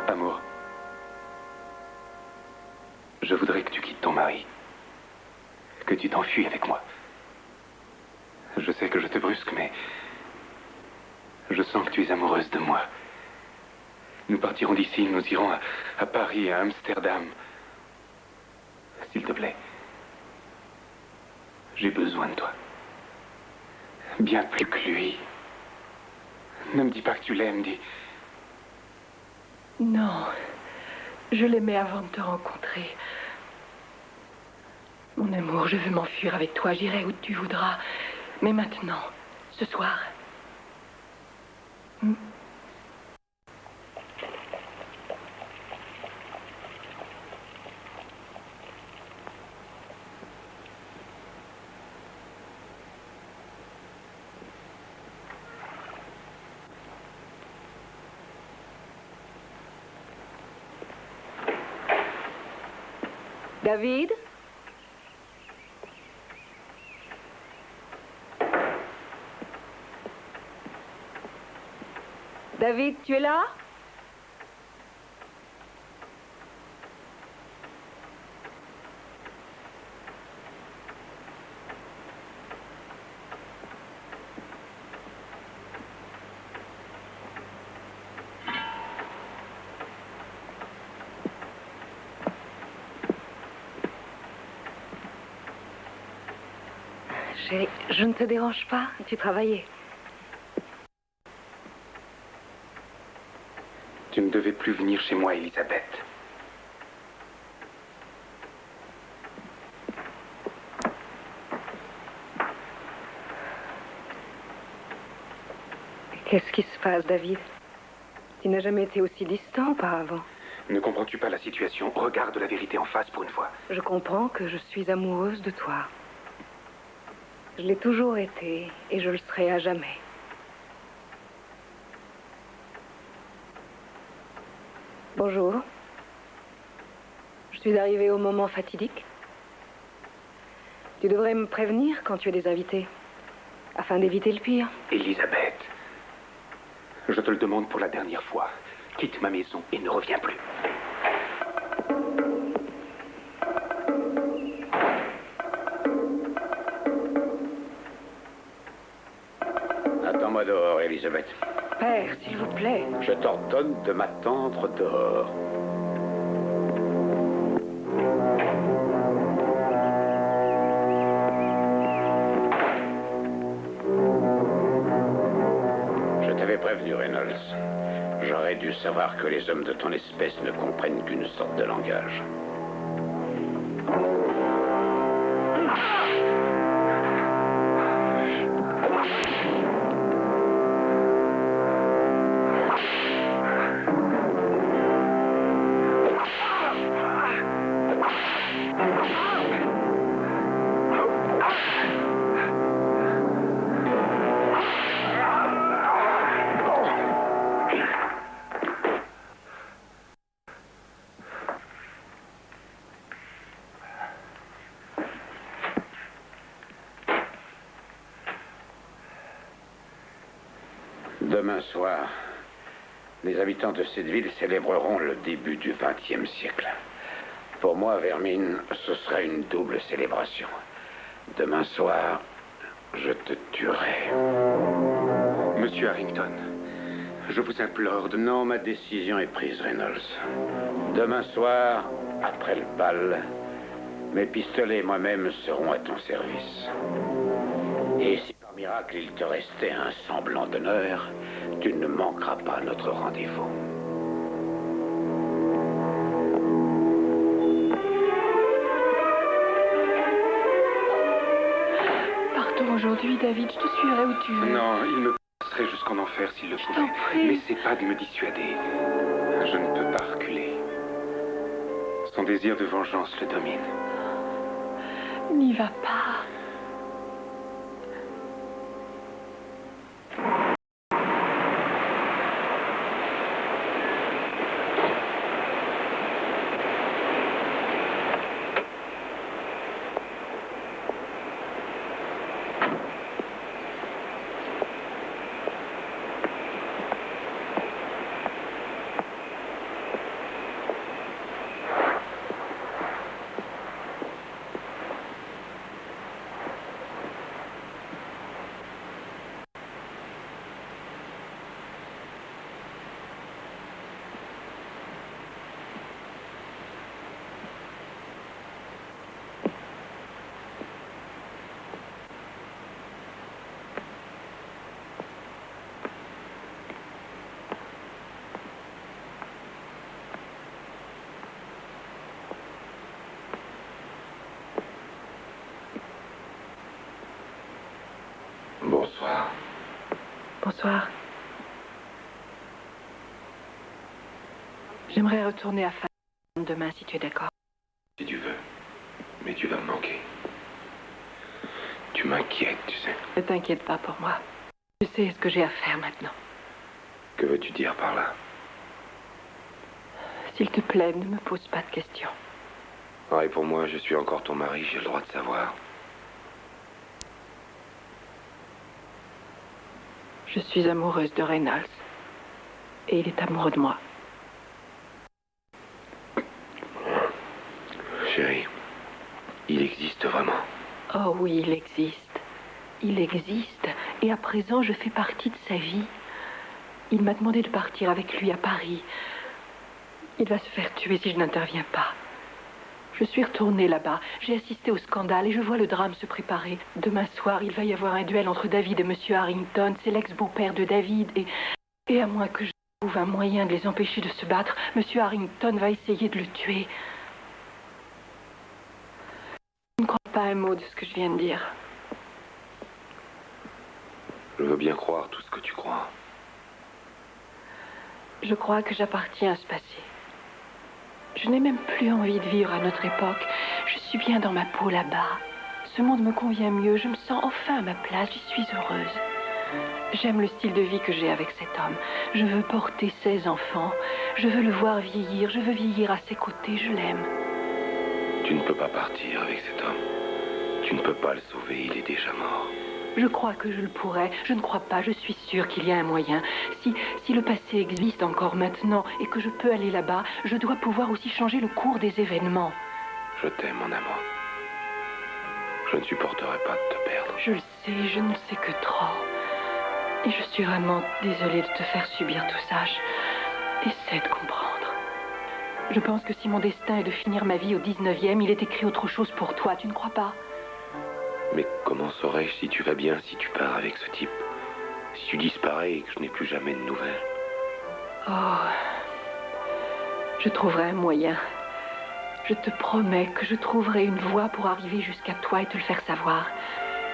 Amour, je voudrais que tu quittes ton mari, que tu t'enfuis avec moi. Je sais que je te brusque, mais je sens que tu es amoureuse de moi. Nous partirons d'ici, nous irons à Paris, à Amsterdam. S'il te plaît, j'ai besoin de toi. Bien plus que lui. Ne me dis pas que tu l'aimes, dis... Non, je l'aimais avant de te rencontrer. Mon amour, je veux m'enfuir avec toi, j'irai où tu voudras. Mais maintenant, ce soir... David? David, tu es là? Chérie, je ne te dérange pas, tu travaillais. Tu ne devais plus venir chez moi, Elisabeth. Qu'est-ce qui se passe, David? Tu n'as jamais été aussi distant auparavant. Ne comprends-tu pas la situation? Regarde la vérité en face pour une fois. Je comprends que je suis amoureuse de toi. Je l'ai toujours été et je le serai à jamais. Bonjour. Je suis arrivée au moment fatidique. Tu devrais me prévenir quand tu as des invités, afin d'éviter le pire. Elisabeth, je te le demande pour la dernière fois. Quitte ma maison et ne reviens plus. Attends-moi dehors, Elisabeth. Père, s'il vous plaît. Je t'ordonne de m'attendre dehors. t'avais prévenu, Reynolds. J'aurais dû savoir que les hommes de ton espèce ne comprennent qu'une sorte de langage. Demain soir, les habitants de cette ville célébreront le début du XXe siècle. Pour moi, Vermine, ce sera une double célébration. Demain soir, je te tuerai. Monsieur Harrington, je vous implore de... Non, ma décision est prise, Reynolds. Demain soir, après le bal, mes pistolets et moi-même seront à ton service. Et si par miracle il te restait un semblant d'honneur, tu ne manqueras pas notre rendez-vous. Partons aujourd'hui, David. Je te suivrai où tu veux. Non, il me passerait jusqu'en enfer s'il le pouvait. N'essaie pas de me dissuader. Je ne peux pas reculer. Son désir de vengeance le domine. N'y va pas. Bonsoir. Bonsoir. J'aimerais retourner à Fallon demain, si tu es d'accord. Si tu veux. Mais tu vas me manquer. Tu m'inquiètes, tu sais. Ne t'inquiète pas pour moi. Je sais ce que j'ai à faire maintenant. Que veux-tu dire par là? S'il te plaît, ne me pose pas de questions. Ah, et pour moi, je suis encore ton mari, j'ai le droit de savoir. Je suis amoureuse de Reynolds. Et il est amoureux de moi. Chérie, il existe vraiment. Oh oui, il existe. Il existe. Et à présent, je fais partie de sa vie. Il m'a demandé de partir avec lui à Paris. Il va se faire tuer si je n'interviens pas. Je suis retournée là-bas. J'ai assisté au scandale et je vois le drame se préparer. Demain soir, il va y avoir un duel entre David et Monsieur Harrington. C'est l'ex-beau-père de David. Et à moins que je trouve un moyen de les empêcher de se battre, Monsieur Harrington va essayer de le tuer. Je ne crois pas un mot de ce que je viens de dire. Je veux bien croire tout ce que tu crois. Je crois que j'appartiens à ce passé. Je n'ai même plus envie de vivre à notre époque. Je suis bien dans ma peau là-bas. Ce monde me convient mieux. Je me sens enfin à ma place. J'y suis heureuse. J'aime le style de vie que j'ai avec cet homme. Je veux porter 16 enfants. Je veux le voir vieillir. Je veux vieillir à ses côtés. Je l'aime. Tu ne peux pas partir avec cet homme. Tu ne peux pas le sauver. Il est déjà mort. Je crois que je le pourrais. Je ne crois pas. Je suis sûre qu'il y a un moyen. Si le passé existe encore maintenant et que je peux aller là-bas, je dois pouvoir aussi changer le cours des événements. Je t'aime, mon amour. Je ne supporterai pas de te perdre. Je le sais, je ne sais que trop. Et je suis vraiment désolée de te faire subir tout ça. Essaie de comprendre. Je pense que si mon destin est de finir ma vie au 19e, il est écrit autre chose pour toi, tu ne crois pas? Mais comment saurais-je si tu vas bien, si tu pars avec ce type? si tu disparais et que je n'ai plus jamais de nouvelles? Oh, je trouverai un moyen. Je te promets que je trouverai une voie pour arriver jusqu'à toi et te le faire savoir.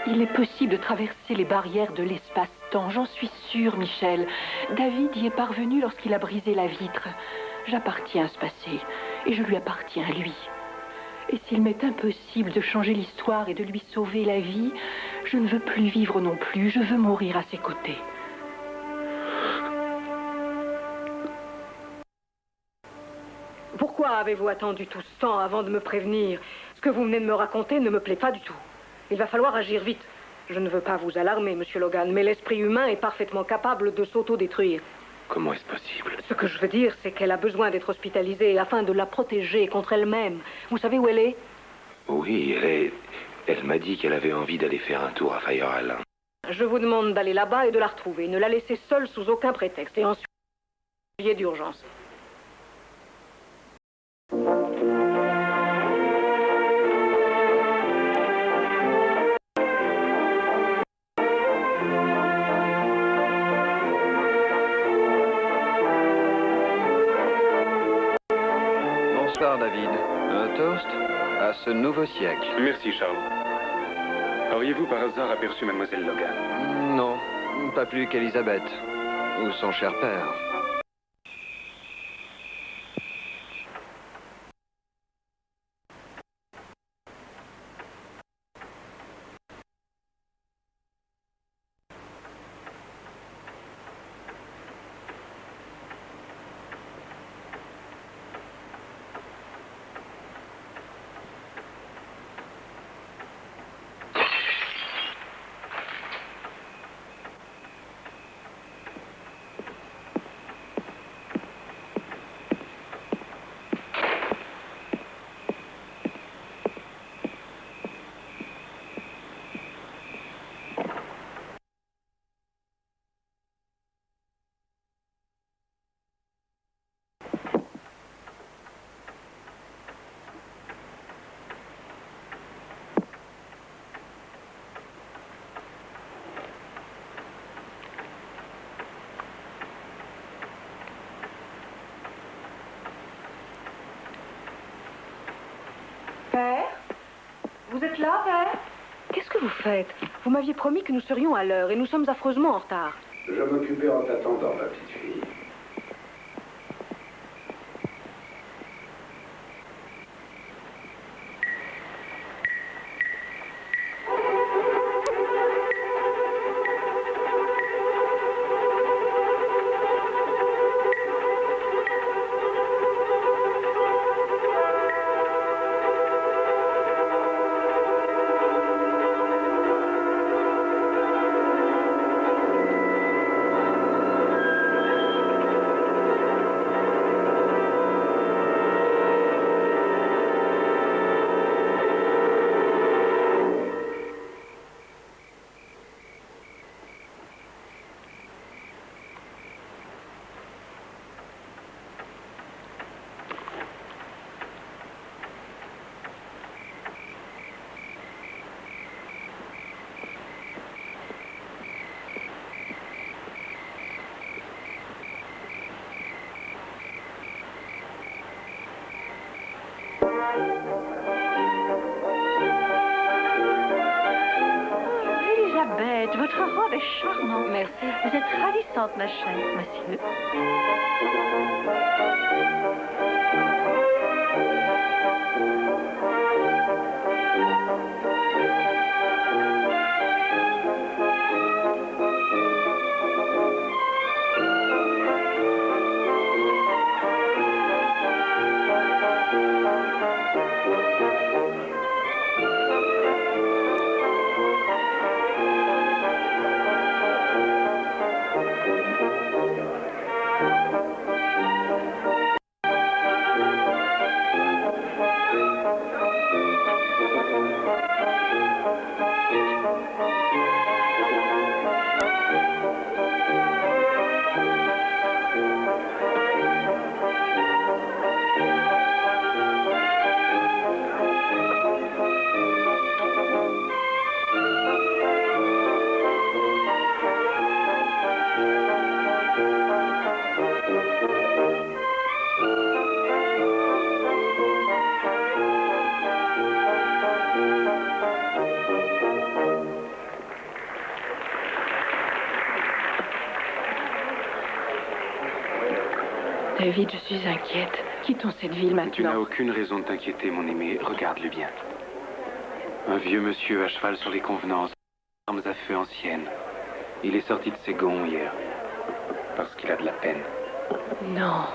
Il est possible de traverser les barrières de l'espace-temps, j'en suis sûre, Michel. David y est parvenu lorsqu'il a brisé la vitre. J'appartiens à ce passé, et je lui appartiens à lui. Et s'il m'est impossible de changer l'histoire et de lui sauver la vie, je ne veux plus vivre non plus, je veux mourir à ses côtés. Pourquoi avez-vous attendu tout ce temps avant de me prévenir? Ce que vous venez de me raconter ne me plaît pas du tout. Il va falloir agir vite. Je ne veux pas vous alarmer, Monsieur Logan, mais l'esprit humain est parfaitement capable de s'autodétruire. Comment est-ce possible? Ce que je veux dire, c'est qu'elle a besoin d'être hospitalisée afin de la protéger contre elle-même. Vous savez où elle est? Oui, elle m'a dit qu'elle avait envie d'aller faire un tour à Fire Island. Je vous demande d'aller là-bas et de la retrouver. Ne la laissez seule sous aucun prétexte. Et ensuite, d'urgence. Bonsoir, David. Un toast à ce nouveau siècle. Merci, Charles. Auriez-vous par hasard aperçu Mademoiselle Logan? Non, pas plus qu'Elisabeth. Ou son cher père. Père? Vous êtes là, Père? Qu'est-ce que vous faites? Vous m'aviez promis que nous serions à l'heure et nous sommes affreusement en retard. Je m'occupais en t'attendant, ma petite fille. Elisabeth, votre robe est charmante. Merci. Vous êtes ravissante, ma chère, monsieur. David, je suis inquiète. Quittons cette ville maintenant. Tu n'as aucune raison de t'inquiéter, mon aimé. Regarde-le bien. Un vieux monsieur à cheval sur les convenances, armes à feu anciennes. Il est sorti de ses gonds hier. Parce qu'il a de la peine. Non.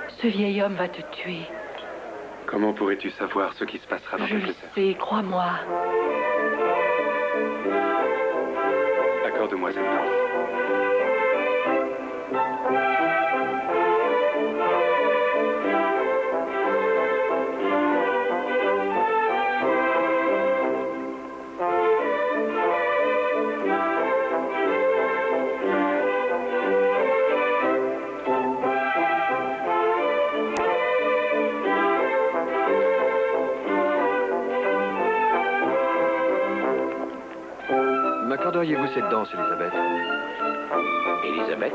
Ce vieil homme va te tuer. Comment pourrais-tu savoir ce qui se passera dans Je le quelques heures? sais, crois-moi. Accorde-moi cette danse. M'accorderiez-vous cette danse, Elisabeth? Elisabeth?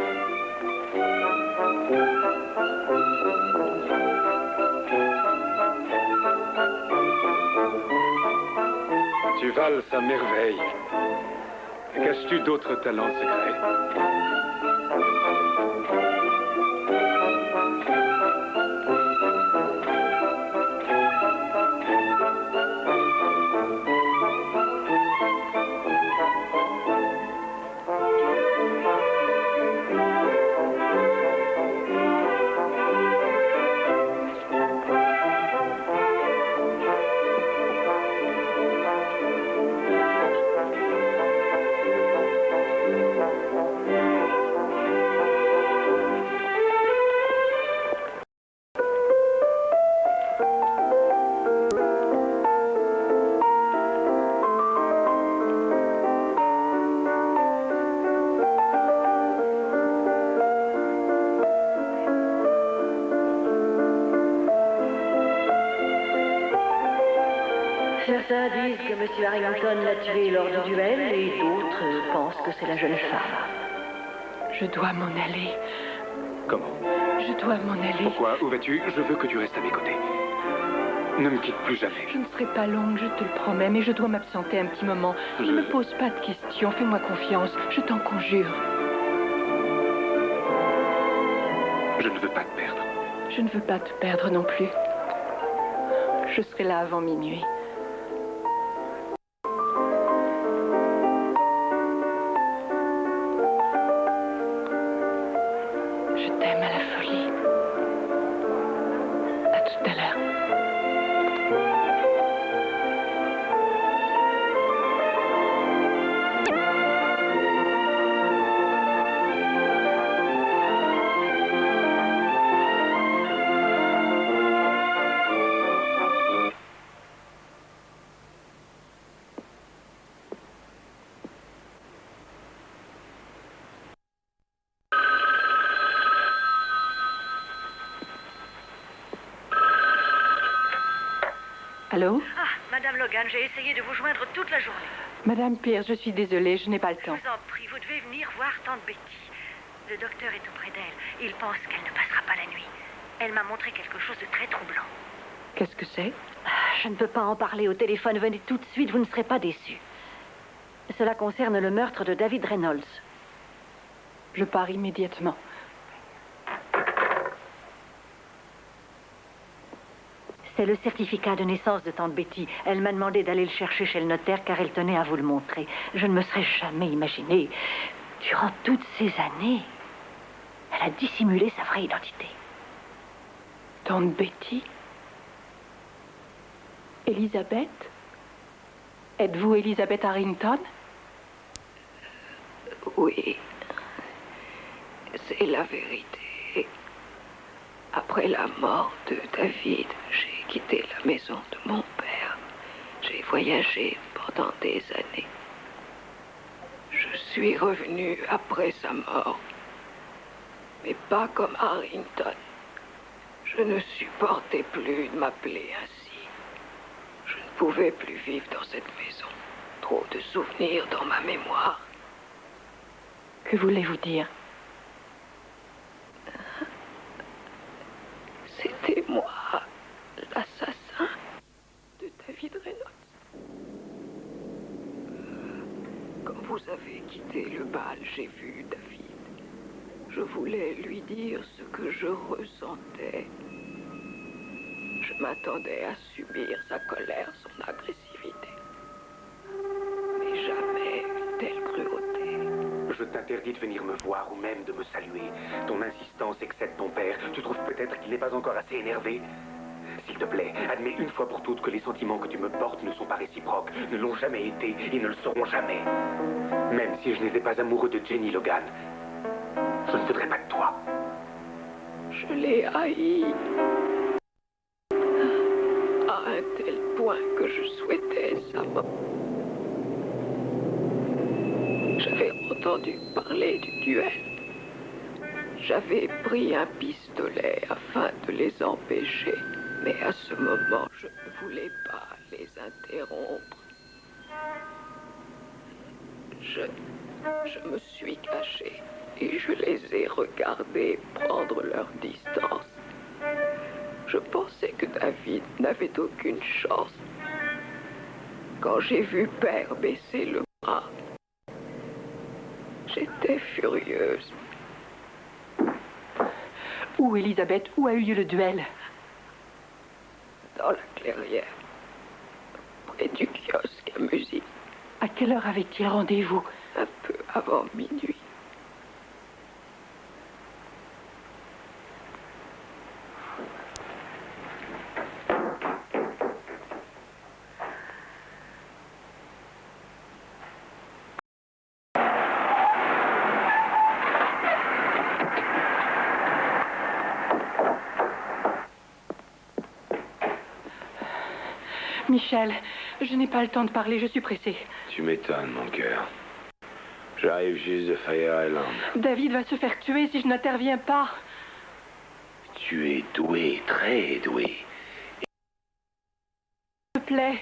Tu valses à merveille. Caches-tu d'autres talents secrets? Certains disent que M. Harrington l'a tué lors du duel et d'autres pensent que c'est la jeune femme. Je dois m'en aller. Comment? Je dois m'en aller. Pourquoi? Où vas-tu? Je veux que tu restes à mes côtés. Ne me quitte plus jamais. Je ne serai pas longue, je te le promets, mais je dois m'absenter un petit moment. Ne me pose pas de questions, fais-moi confiance, je t'en conjure. Je ne veux pas te perdre. Je ne veux pas te perdre non plus. Je serai là avant minuit. Je t'aime à la folie. À tout à l'heure. Allô? Ah, Madame Logan, j'ai essayé de vous joindre toute la journée. Madame Pierce, je suis désolée, je n'ai pas le Je temps. vous en prie, vous devez venir voir tante Betty. Le docteur est auprès d'elle. Il pense qu'elle ne passera pas la nuit. Elle m'a montré quelque chose de très troublant. Qu'est-ce que c'est? Je ne peux pas en parler au téléphone. Venez tout de suite, vous ne serez pas déçus. Cela concerne le meurtre de David Reynolds. Je pars immédiatement. C'est le certificat de naissance de tante Betty. Elle m'a demandé d'aller le chercher chez le notaire car elle tenait à vous le montrer. Je ne me serais jamais imaginé, durant toutes ces années, elle a dissimulé sa vraie identité. Tante Betty? Elisabeth? Êtes-vous Elisabeth Harrington? Oui, c'est la vérité. Après la mort de David, j'ai quitté la maison de mon père. J'ai voyagé pendant des années. Je suis revenu après sa mort, mais pas comme Harrington. Je ne supportais plus de m'appeler ainsi. Je ne pouvais plus vivre dans cette maison. Trop de souvenirs dans ma mémoire. Que voulez-vous dire? C'était moi, l'assassin de David Reynolds. Quand vous avez quitté le bal, j'ai vu David. Je voulais lui dire ce que je ressentais. Je m'attendais à subir sa colère, son agressivité. Mais jamais une telle cruauté. Je t'interdis de venir me voir ou même de me saluer. Ton insistance excède ton père. Tu trouves peut-être qu'il n'est pas encore assez énervé? S'il te plaît, admets une fois pour toutes que les sentiments que tu me portes ne sont pas réciproques, ne l'ont jamais été et ne le seront jamais. Même si je n'étais pas amoureux de Jenny Logan, je ne voudrais pas de toi. Je l'ai haï à un tel point que je souhaitais sa mort. J'avais entendu parler du duel. J'avais pris un pistolet afin de les empêcher. Mais à ce moment, je ne voulais pas les interrompre. Je me suis caché et je les ai regardés prendre leur distance. Je pensais que David n'avait aucune chance. Quand j'ai vu Père baisser le bras, j'étais furieuse. Où, Elisabeth? Où a eu lieu le duel? Dans la clairière, près du kiosque à musique. À quelle heure avait-il rendez-vous? Un peu avant minuit. Michel, je n'ai pas le temps de parler, je suis pressée. Tu m'étonnes, mon cœur. J'arrive juste de Fire Island. David va se faire tuer si je n'interviens pas. Tu es doué, très doué. S'il te plaît,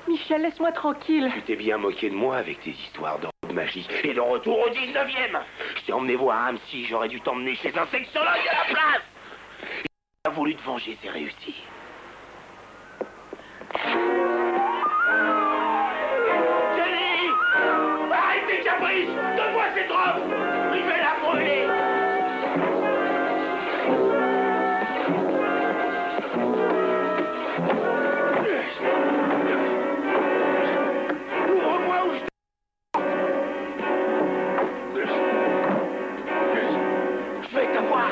Michel, laisse-moi tranquille. Tu t'es bien moqué de moi avec tes histoires de robe magique et de retour au 19e. Je t'ai emmené voir Hamsi, j'aurais dû t'emmener chez un sexologue à la place. Il a voulu te venger, c'est réussi. Jenny! Arrête tes caprices! Donne-moi cette robe! Je vais la brûler! Ouvre-moi ou je vais t'avoir!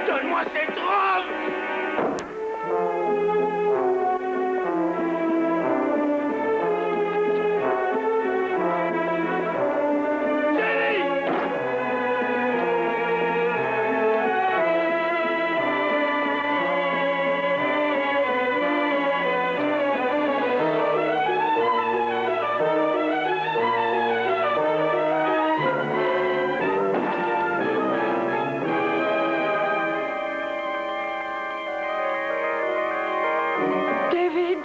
Donne-moi cette robe! David!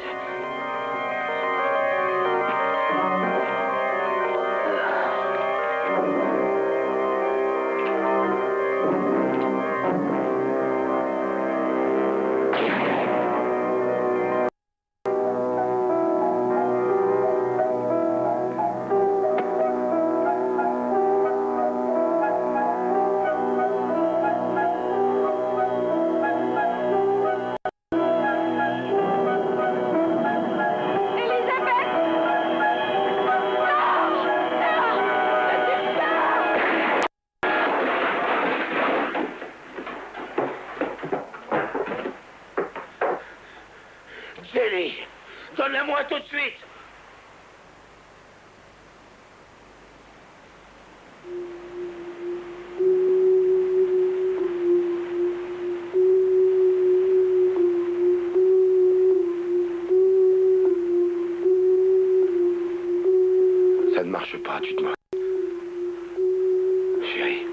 Jenny! Donne-la-moi tout de suite! Ça ne marche pas, tu te moques. Chérie.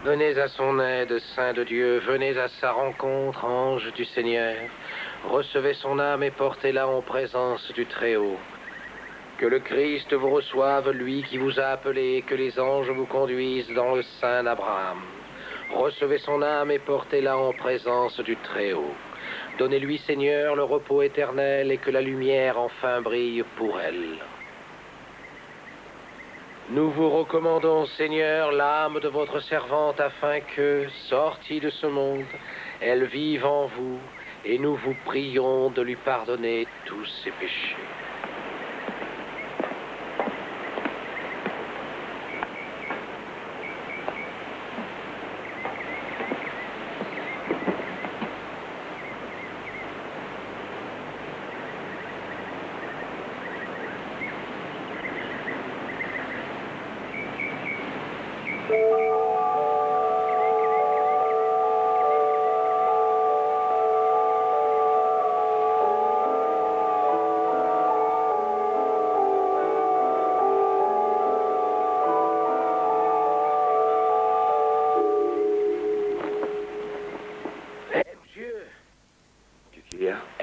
Venez à son aide, Saint de Dieu, venez à sa rencontre, ange du Seigneur. Recevez son âme et portez-la en présence du Très-Haut. Que le Christ vous reçoive, lui qui vous a appelé, et que les anges vous conduisent dans le sein d'Abraham. Recevez son âme et portez-la en présence du Très-Haut. Donnez-lui, Seigneur, le repos éternel et que la lumière enfin brille pour elle. Nous vous recommandons, Seigneur, l'âme de votre servante afin que, sortie de ce monde, elle vive en vous et nous vous prions de lui pardonner tous ses péchés.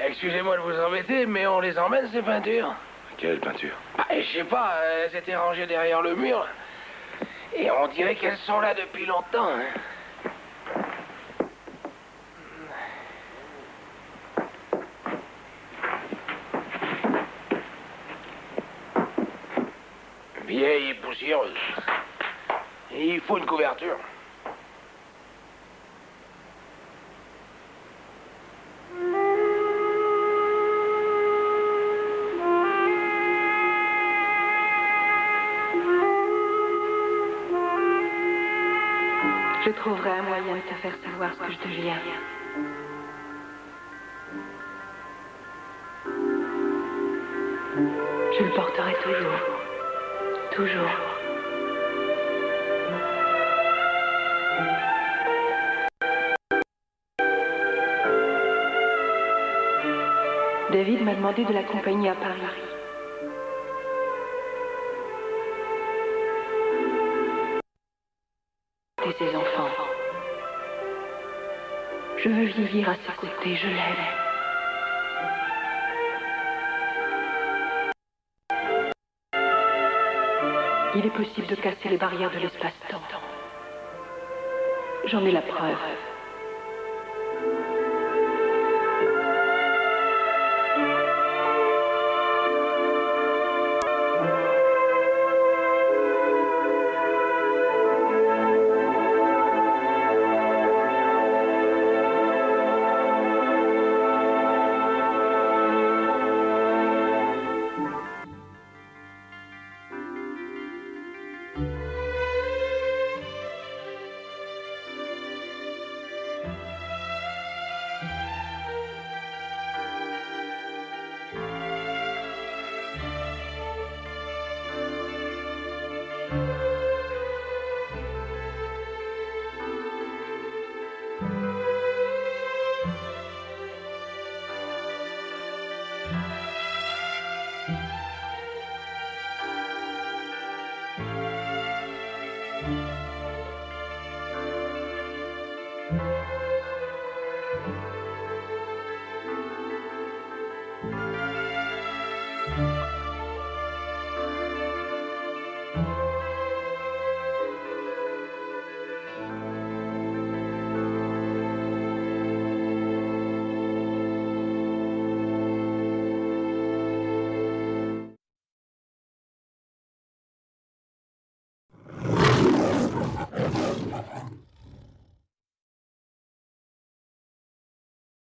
Excusez-moi de vous embêter, mais on les emmène, ces peintures? Quelle peinture? Je sais pas, elles étaient rangées derrière le mur. Et on dirait qu'elles sont là depuis longtemps. Vieille et poussiéreuse. Il faut une couverture. Je trouverai un moyen de te faire savoir ce que je deviens. Je le porterai toujours. Toujours. David m'a demandé de l'accompagner à Paris. Et ses enfants. Je veux vivre à ses côtés, je l'aime. Il est possible de casser les barrières de l'espace-temps. J'en ai la preuve.